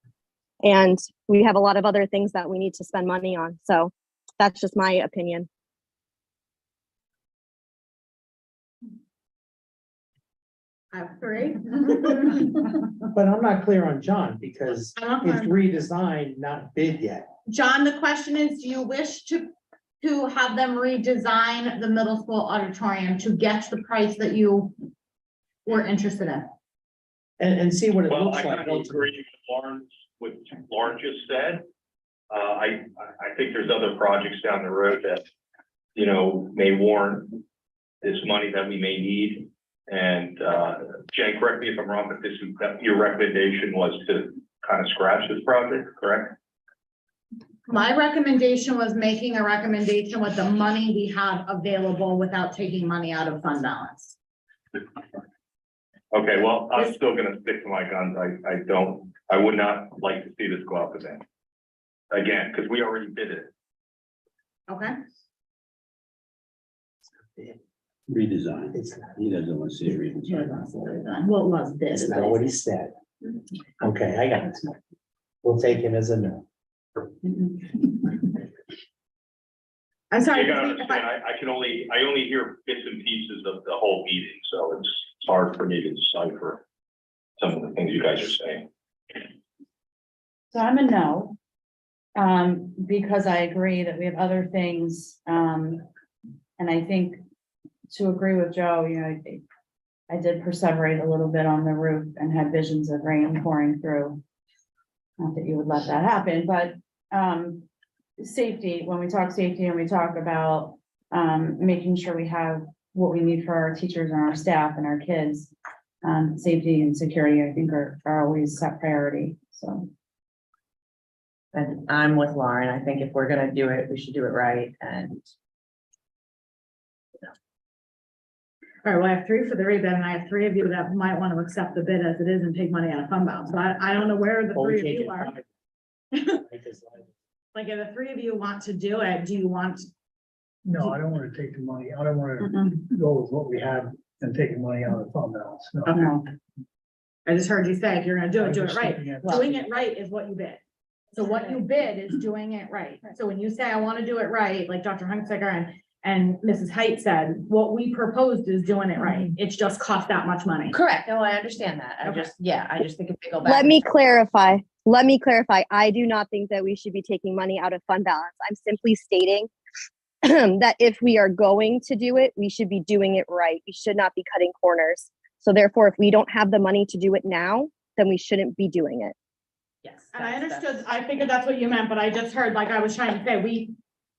And we have a lot of other things that we need to spend money on. So that's just my opinion. I have 3. But I'm not clear on John because Okay. it's redesigned, not bid yet. John, the question is, do you wish to have them redesign the middle school auditorium to get the price that you were interested in? And see what it Well, looks I like. kind of agree with Lauren just said. I think there's other projects down the road that, may warrant this money that we may need. And, Jen, correct me if I'm wrong, but that your recommendation was to kind of scratch this project, correct? My recommendation was making a recommendation with the money we have available without taking money out of fund balance. Okay, well, I'm still gonna stick to my guns. I would not like to see this go out to bid. Again, because we already did it. Okay, Redesign. It's not, He doesn't want to see it redesign. well, it was this. it's not what he said. Okay, I got it. We'll take him as a no. I'm sorry. You gotta if understand, I only hear bits and pieces of the whole meeting, so it's hard for me to decipher some of the things you guys are saying. So I'm a no. Because I agree that we have other things, and I think to agree with Joe, I did perseverate a little bit on the roof and had visions of rain pouring through. Not that you would let that happen, but, safety, when we talk safety and we talk about, making sure we have what we need for our teachers and our staff and our kids. Safety and security, I think, are always top priority, so. And I'm with Lauren. I think if we're gonna do it, we should do it right and. All right, well, I have 3 for the rebid, and I have 3 of you that might want to accept the bid as it is and take money out of fund balance. So I don't know where the Or we 3 of can't you get are. five. Make this live. Like, if the 3 of you want to do it, do you want, No, I don't want to take the money. I don't want to go with what we have and take the money out of the fund balance. No. okay. I just heard you say, if you're gonna do it, do it I'm just right. looking at- Doing it right is what you bid. So what you bid is doing it right. So when you say, I want to do it right, like Dr. Hunsaker and Mrs. Height said, what we proposed is doing it right. It's just cost that much money. Correct. No, I understand that. I Okay. just think if they go back. Let me clarify. Let me clarify. I do not think that we should be taking money out of fund balance. I'm simply stating that if we are going to do it, we should be doing it right. We should not be cutting corners. So therefore, if we don't have the money to do it now, then we shouldn't be doing it. Yes. And I understood, I figured that's what you meant, but I just heard, like I was trying to say,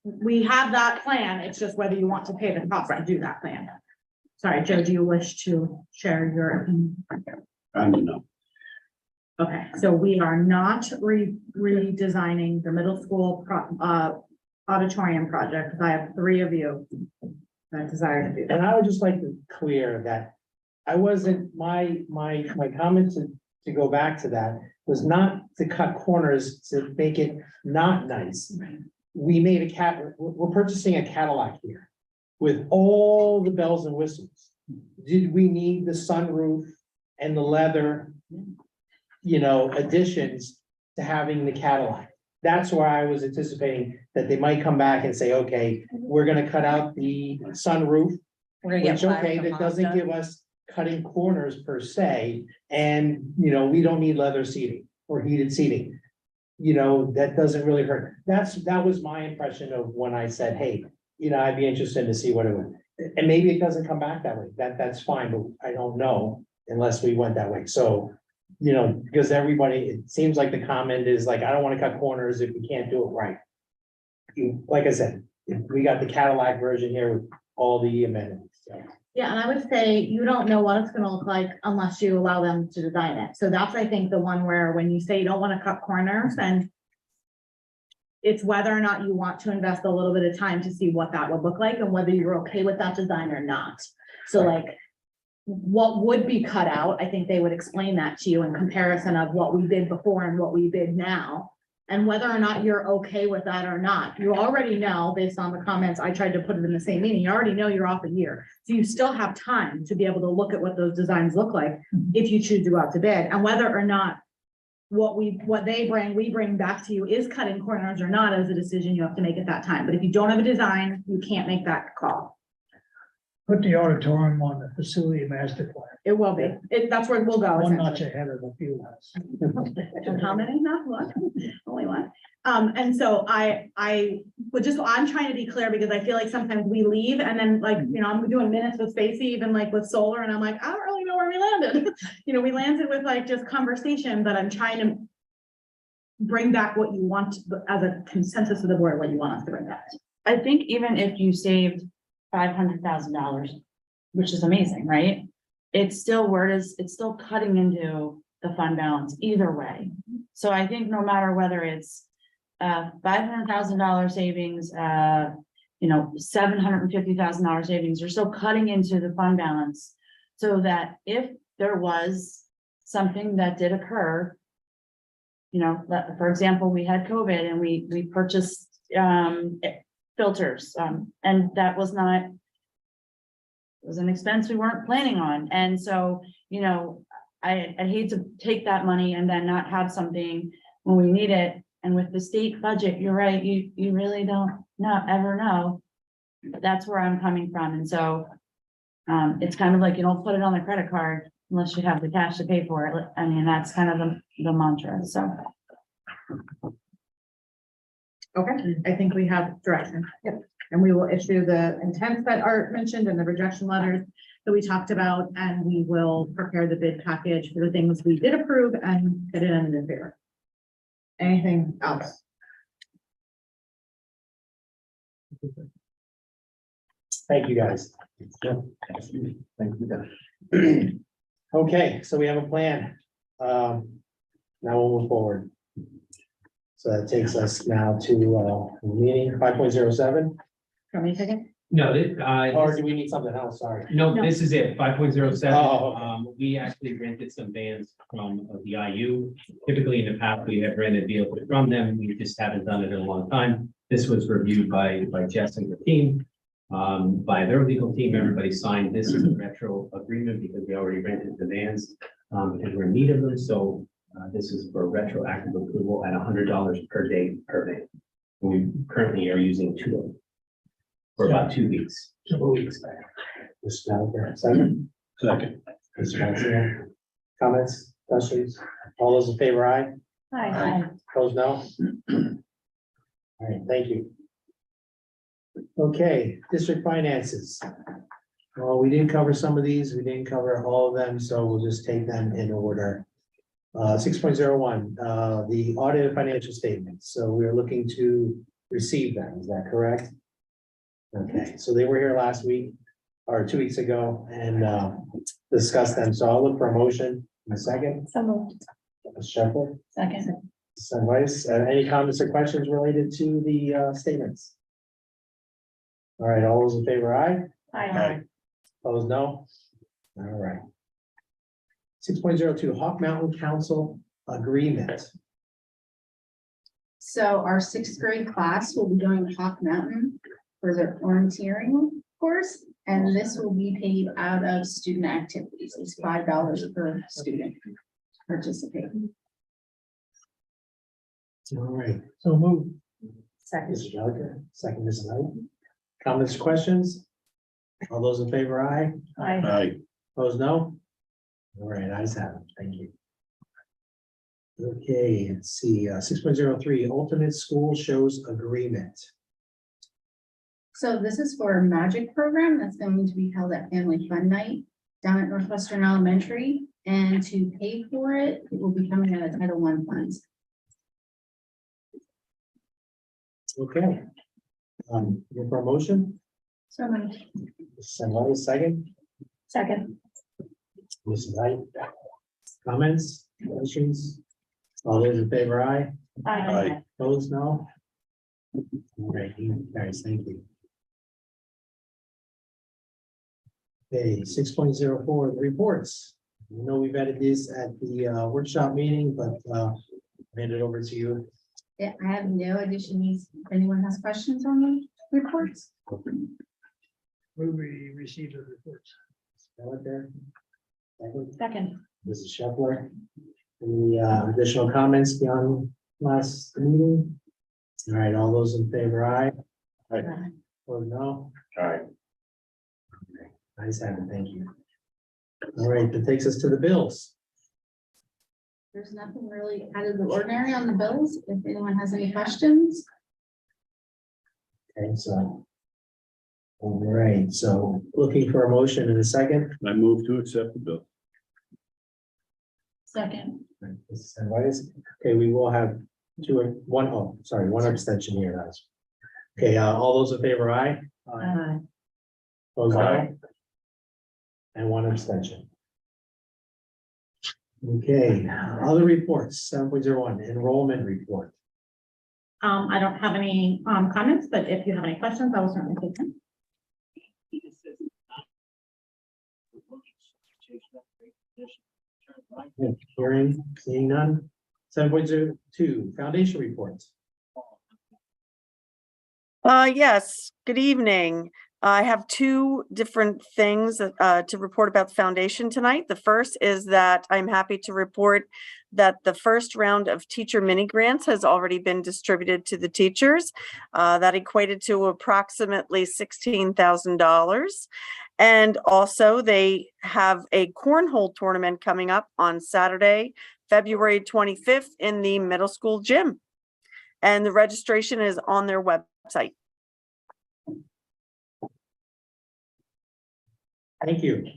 we have that plan. It's just whether you want to pay the cost to do that plan. Sorry, Joe, do you wish to share your opinion? I don't know. Okay, so we are not redesigning the middle school auditorium project, because I have 3 of you that desire to do that. And I would just like to clear that I wasn't, my comment to go back to that was not to cut corners to make it not nice. We made we're purchasing a Cadillac here with all the bells and whistles. Did we need the sunroof and the leather, additions to having the Cadillac? That's where I was anticipating that they might come back and say, okay, we're gonna cut out the sunroof. We're gonna get Which, five okay, from that doesn't Mazda. give us cutting corners per se, and, we don't need leather seating or heated seating. That doesn't really hurt. That was my impression of when I said, hey, I'd be interested to see what it would. And maybe it doesn't come back that way, that's fine, but I don't know unless we went that way, so. Because everybody, it seems like the comment is like, I don't wanna cut corners if we can't do it right. Like I said, we got the Cadillac version here with all the amenities, so. Yeah, and I would say you don't know what it's gonna look like unless you allow them to design it. So that's, I think, the one where when you say you don't wanna cut corners, and it's whether or not you want to invest a little bit of time to see what that would look like and whether you're okay with that design or not. So like, what would be cut out, I think they would explain that to you in comparison of what we did before and what we did now. And whether or not you're okay with that or not, you already know, based on the comments, I tried to put it in the same meeting, you already know you're off a year. So you still have time to be able to look at what those designs look like if you choose to go out to bid, and whether or not what we bring back to you is cutting corners or not is a decision you have to make at that time. But if you don't have a design, you can't make that call. Put the auditorium on the facility master plan, It will be, that's where we'll go. one notch essentially. ahead of the field house. And how many? Not one, only one. And so I would just, I'm trying to be clear because I feel like sometimes we leave and then like, I'm doing minutes with Stacy, even like with solar, and I'm like, I don't really know where we landed. We landed with like just conversation, but I'm trying to bring back what you want as a consensus of the board, what you want us to bring back. I think even if you saved $500,000, which is amazing, right? It's still it's still cutting into the fund balance either way. So I think no matter whether it's $500,000 savings, $750,000 savings, you're still cutting into the fund balance. So that if there was something that did occur, for example, we had COVID and we purchased filters, and that was not, it was an expense we weren't planning on. And so, I hate to take that money and then not have something when we need it. And with the state budget, you're right, you really don't ever know. That's where I'm coming from. And so it's kind of like, you don't put it on the credit card unless you have the cash to pay for it. I mean, that's kind of the mantra, so. Okay, I think we have direction. Yep. And we will issue the intents that Art mentioned and the rejection letters that we talked about, and we will prepare the bid package for the things we did approve and get it in the favor. Anything else? Thank you, guys. Thank you. Okay, so we have a plan. Now we'll move forward. So that takes us now to meeting 5.07, Can we take it? No, or do we need something else? Sorry. no, this is it, 5.07. Oh, okay. We actually rented some vans from the IU. Typically in the past, we have rented vehicles from them. We just haven't done it in a long time. This was reviewed by Jess and her team. By their legal team, everybody signed. This is a retro agreement because we already rented the vans. And we're in need of them, so this is for retroactive approval at $100 per day per van. We currently are using 2 of them. For about 2 weeks. 2 weeks. Mr. Gallagher, second. Second. Mr. Garcia. Comments, questions? All those in favor, aye? Hi. Opposed, no? All right, thank you. Okay, district finances. Well, we didn't cover some of these, we didn't cover all of them, so we'll just take them in order. 6.01, the audited financial statements. So we're looking to receive them, is that correct? Okay, so they were here last week or 2 weeks ago and discussed them. So I'll look for a motion in a second. So moved. Ms. Shepherd, Second. Ms. Weiss, any comments or questions related to the statements? All right, all those in favor, aye? Hi. Opposed, no? All right. 6.02, Hawk Mountain Council Agreement. So our 6th grade class will be going to Hawk Mountain for their orienteering course, and this will be paid out of student activities. It's $5 per student to participate. All right, so move. Second. Mr. Gallagher, second, Mrs. Knight. Comments, questions? All those in favor, aye? Aye. Opposed, no? All right, ayes have it, thank you. Okay, let's see, 6.03, Ultimate School Shows Agreement. So this is for a magic program that's going to be held at Family Fun Night down at Northwestern Elementary. And to pay for it, it will be coming out of Title I funds. Okay. Look for a motion, So much. somebody second, Second. Mrs. Knight. Comments, questions? All those in favor, aye? Aye. Opposed, no? All right, guys, thank you. Okay, 6.04, the reports. I know we've added this at the workshop meeting, but hand it over to you. Yeah, I have no additions. If anyone has questions on the reports? We received the reports. Gallagher. Second, Second. Mrs. Shepler. Any additional comments beyond last meeting? All right, all those in favor, aye? Or no? Aye. Nice having, thank you. All right, that takes us to the bills. There's nothing really out of the ordinary on the bills. If anyone has any questions. Okay, so. All right, so looking for a motion in a second. I move to accept the bill. Second. Mrs. Enright. Okay, we will have one abstention here, guys. Okay, all those in favor, aye? Opposed, no? Aye. And one abstention. Okay, other reports, 7.01, enrollment report. I don't have any comments, but if you have any questions, I will certainly take them. Hearing, seeing none. 7.02, foundation reports. Yes, good evening. I have 2 different things to report about the foundation tonight. The first is that I'm happy to report that the first round of teacher mini grants has already been distributed to the teachers. That equated to approximately $16,000. And also they have a cornhole tournament coming up on Saturday, February 25th in the middle school gym. And the registration is on their website. Thank you.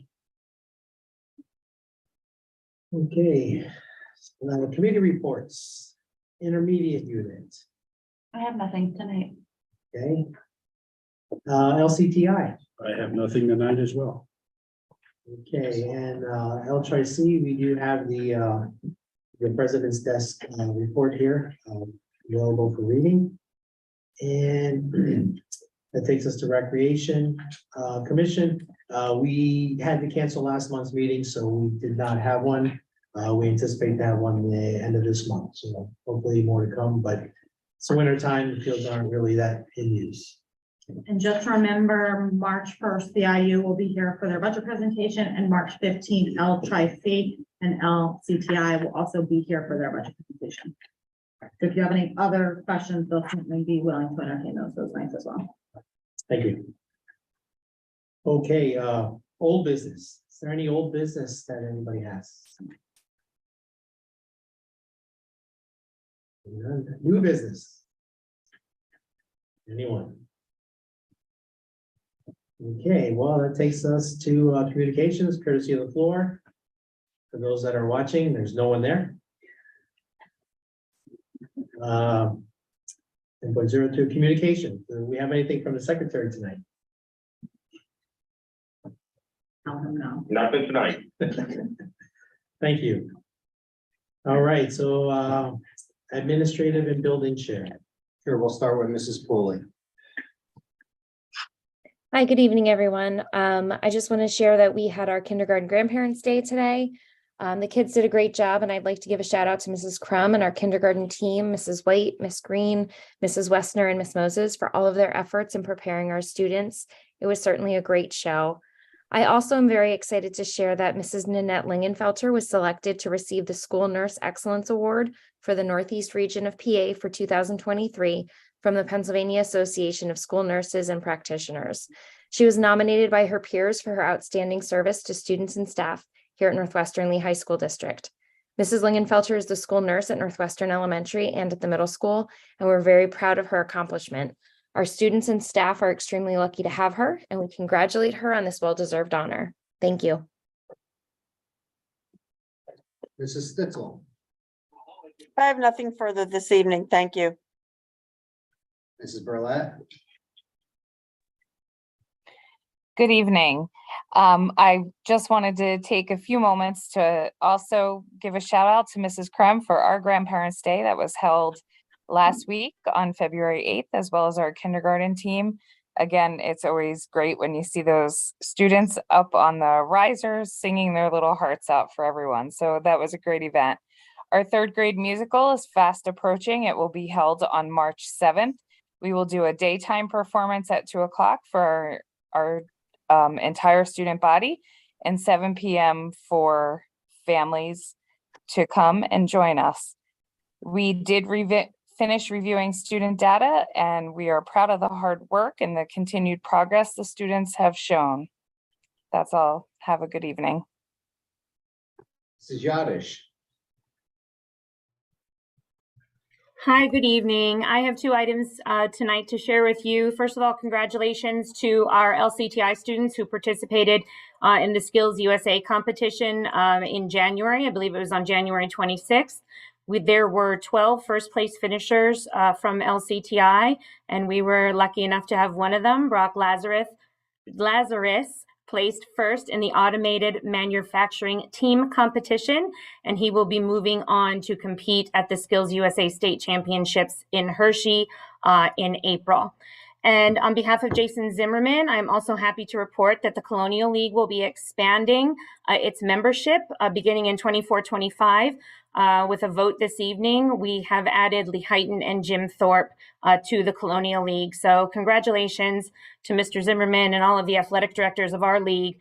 Okay, committee reports, intermediate unit, I have nothing tonight. okay. LCTI, I have nothing tonight as well. Okay, and L-Tri-C, we do have the president's desk report here, available for reading. And that takes us to Recreation Commission. We had to cancel last month's meeting, so we did not have one. We anticipate to have one in the end of this month, so hopefully more to come, but it's winter time, the fields aren't really that in use. And just remember, March 1st, the IU will be here for their budget presentation, and March 15th, L-Tri-C and LCTI will also be here for their budget presentation. So if you have any other questions, they'll certainly be willing to entertain those nights as well. Thank you. Okay, old business. Is there any old business that anybody has? None. New business? Anyone? Okay, well, that takes us to communications, courtesy of the floor. For those that are watching, there's no one there. 10.02 communication. Do we have anything from the secretary tonight? Tell them no. Nothing tonight. Thank you. All right, so administrative and building chair. Here, we'll start with Mrs. Pooley. Hi, good evening, everyone. I just want to share that we had our kindergarten grandparents' day today. The kids did a great job, and I'd like to give a shout out to Mrs. Crum and our kindergarten team, Mrs. White, Miss Green, Mrs. Westner, and Miss Moses for all of their efforts in preparing our students. It was certainly a great show. I also am very excited to share that Mrs. Nanette Lingenfelter was selected to receive the School Nurse Excellence Award for the Northeast region of PA for 2023 from the Pennsylvania Association of School Nurses and Practitioners. She was nominated by her peers for her outstanding service to students and staff here at Northwestern Lee High School District. Mrs. Lingenfelter is the school nurse at Northwestern Elementary and at the middle school, and we're very proud of her accomplishment. Our students and staff are extremely lucky to have her, and we congratulate her on this well-deserved honor. Thank you. Mrs. Stitzel. I have nothing further this evening. Thank you. Mrs. Burlett. Good evening. I just wanted to take a few moments to also give a shout out to Mrs. Crum for our Grandparents' Day that was held last week on February 8th, as well as our kindergarten team. Again, it's always great when you see those students up on the risers singing their little hearts out for everyone. So that was a great event. Our third grade musical is fast approaching. It will be held on March 7th. We will do a daytime performance at 2 o'clock for our entire student body and 7 p.m. for families to come and join us. We did finish reviewing student data, and we are proud of the hard work and the continued progress the students have shown. That's all. Have a good evening. Mrs. Yadish. Hi, good evening. I have two items tonight to share with you. First of all, congratulations to our LCTI students who participated in the Skills USA competition in January. I believe it was on January 26th. There were 12 first place finishers from LCTI, and we were lucky enough to have one of them, Brock Lazarus, placed first in the automated manufacturing team competition, and he will be moving on to compete at the Skills USA State Championships in Hershey in April. And on behalf of Jason Zimmerman, I'm also happy to report that the Colonial League will be expanding its membership beginning in 24-25. With a vote this evening, we have added Lee Heighton and Jim Thorpe to the Colonial League. So congratulations to Mr. Zimmerman and all of the athletic directors of our league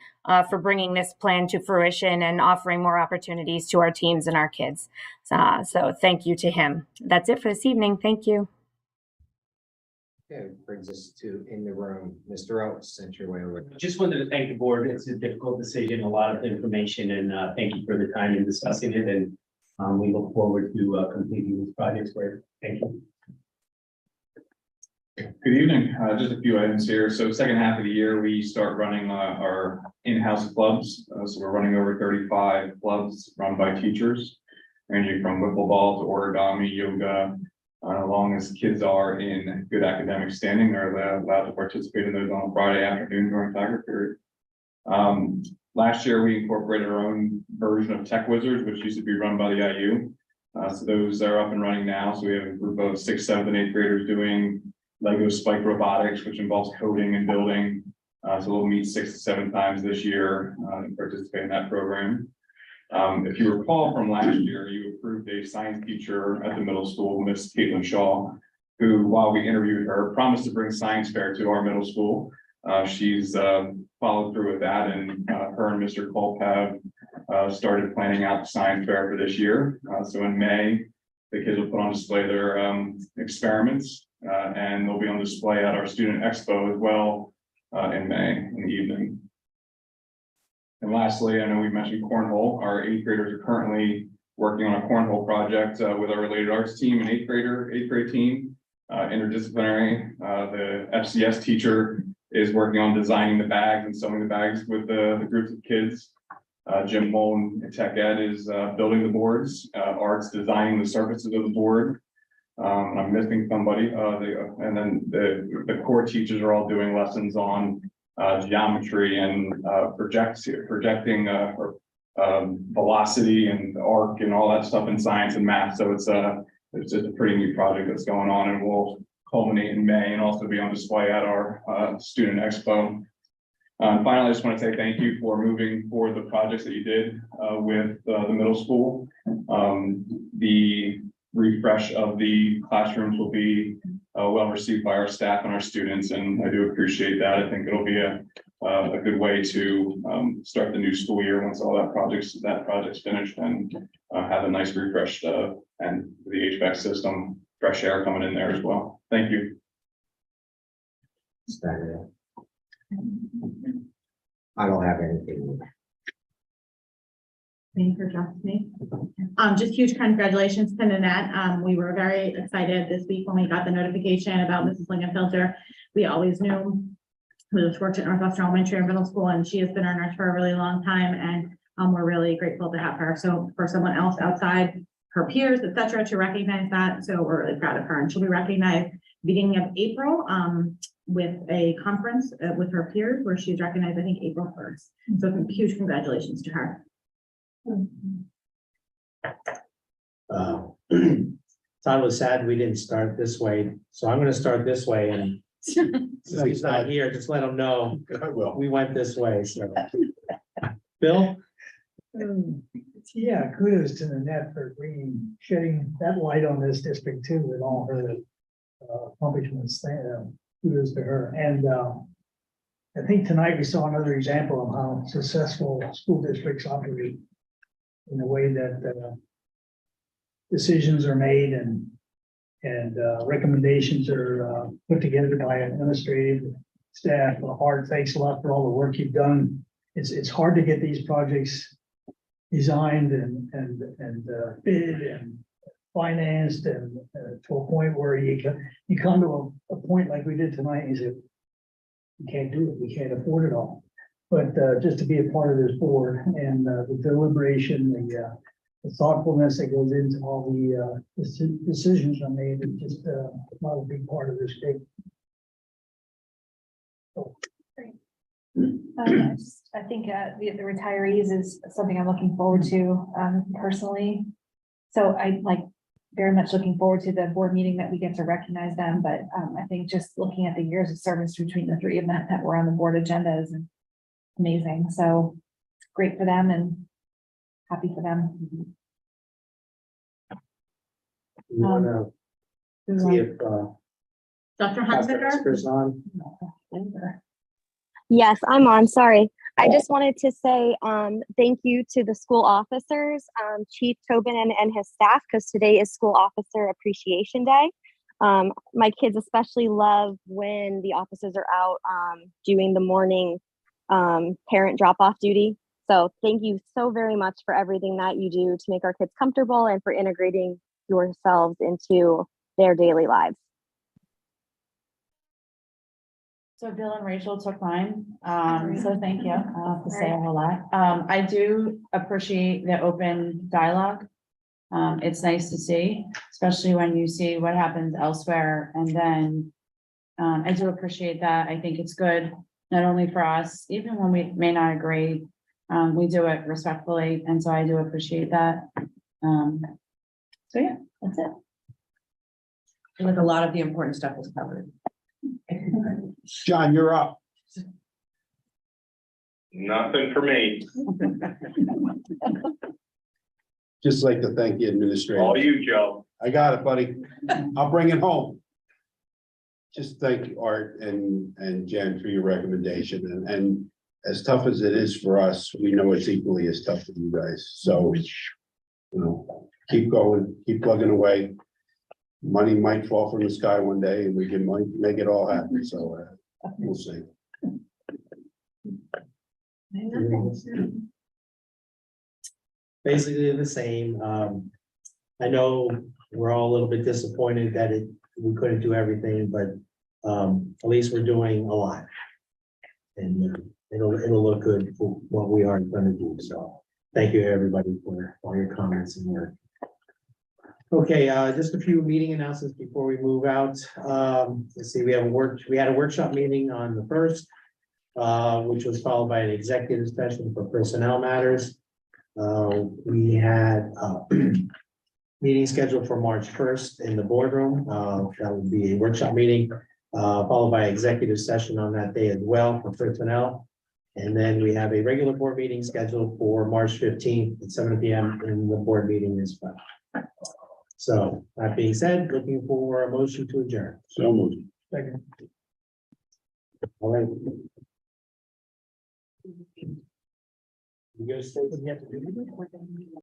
for bringing this plan to fruition and offering more opportunities to our teams and our kids. So thank you to him. That's it for this evening. Thank you. Okay, brings us to in the room, Mr. Oates, sent your way over. Just wanted to thank the board. It's a difficult decision, a lot of information, and thank you for the time in discussing it. And we look forward to completing this project. Thank you. Good evening. Just a few items here. So second half of the year, we start running our in-house clubs. So we're running over 35 clubs run by teachers, ranging from wiffle ball to origami, yoga, As long as kids are in good academic standing, they're allowed to participate in those on a Friday afternoon during Tiger period. Last year, we incorporated our own version of Tech Wizards, which used to be run by the IU. So those are up and running now. So we have a group of 6th, 7th, and 8th graders doing Lego Spike Robotics, which involves coding and building. So we'll meet 6 to 7 times this year and participate in that program. If you recall from last year, you approved a science teacher at the middle school, Miss Caitlin Shaw, who, while we interviewed her, promised to bring science fair to our middle school. She's followed through with that, and her and Mr. Culp have started planning out the science fair for this year. So in May, the kids will put on display their experiments, and they'll be on display at our student expo as well in May in the evening. And lastly, I know we mentioned cornhole. Our 8th graders are currently working on a cornhole project with our related arts team and 8th grade team, interdisciplinary. The FCS teacher is working on designing the bags and sewing the bags with the groups of kids. Jim Mullen in Tech Ed is building the boards, Art's designing the surfaces of the board. I'm missing somebody, and then the core teachers are all doing lessons on geometry and projecting velocity and arc and all that stuff in science and math. So it's just a pretty neat project that's going on, and will culminate in May and also be on display at our student expo. Finally, I just want to say thank you for moving forward the projects that you did with the middle school. The refresh of the classrooms will be well received by our staff and our students, and I do appreciate that. I think it'll be a good way to start the new school year once all that project's finished, and have a nice refresh and the HVAC system, fresh air coming in there as well. Thank you. I don't have anything. Me for just me. Just huge congratulations to Nanette. We were very excited this week when we got the notification about Mrs. Lingenfelter. We always knew we just worked at Northwestern Elementary and Middle School, and she has been our nurse for a really long time, and we're really grateful to have her. So for someone else outside her peers, et cetera, to recognize that, so we're really proud of her, and she'll be recognized beginning of April with a conference with her peers where she's recognized, I think, April 1st. So huge congratulations to her. Todd was sad we didn't start this way, so I'm gonna start this way, and since he's not here, just let him know we went this way, so. Bill? Yeah, kudos to Nanette for shedding that light on this district too, with all her accomplishments. Kudos to her. And I think tonight we saw another example of how successful school districts operate in a way that decisions are made and recommendations are put together by administrative staff. Hard, thanks a lot for all the work you've done. It's hard to get these projects designed and bid and financed and to a point where you come to a point like we did tonight, and you say, we can't do it, we can't afford it all. But just to be a part of this board and the deliberation, the thoughtfulness that goes into all the decisions are made, is just not a big part of this day. I think the retirees is something I'm looking forward to personally. So I very much looking forward to the board meeting that we get to recognize them. But I think just looking at the years of service between the three of them that were on the board agenda is amazing. So great for them and happy for them. We wanna see if Dr. Hunsaker on. Yes, I'm on. Sorry. I just wanted to say thank you to the school officers, Chief Tobin and his staff, because today is School Officer Appreciation Day. My kids especially love when the officers are out doing the morning parent drop-off duty. So thank you so very much for everything that you do to make our kids comfortable and for integrating yourselves into their daily lives. So Bill and Rachel took mine, so thank you. I don't have to say a whole lot. I do appreciate the open dialogue It's nice to see, especially when you see what happens elsewhere. And then I do appreciate that. I think it's good, not only for us, even when we may not agree, we do it respectfully. And so I do appreciate that. So yeah, that's it. I feel like a lot of the important stuff was covered. John, you're up. Nothing for me. Just like to thank the administrator. All you, Joe. I got it, buddy. I'll bring it home. Just thank Art and Jen for your recommendation, and as tough as it is for us, we know it's equally as tough for you guys, so. You know, keep going, keep plugging away. Money might fall from the sky one day and we can might make it all happen, so we'll see. Basically the same. I know we're all a little bit disappointed that we couldn't do everything, but at least we're doing a lot. And it'll look good for what we are going to do. So thank you, everybody, for all your comments and work. Okay, just a few meeting announcements before we move out. Let's see, we had a workshop meeting on the first, which was followed by an executive session for personnel matters. We had meeting scheduled for March 1st in the boardroom. That would be a workshop meeting, followed by executive session on that day as well for personnel. And then we have a regular board meeting scheduled for March 15th at 7 p.m. in the board meeting as well. So that being said, looking for a motion to adjourn. So moved. Second. All right. You guys say what you have to do?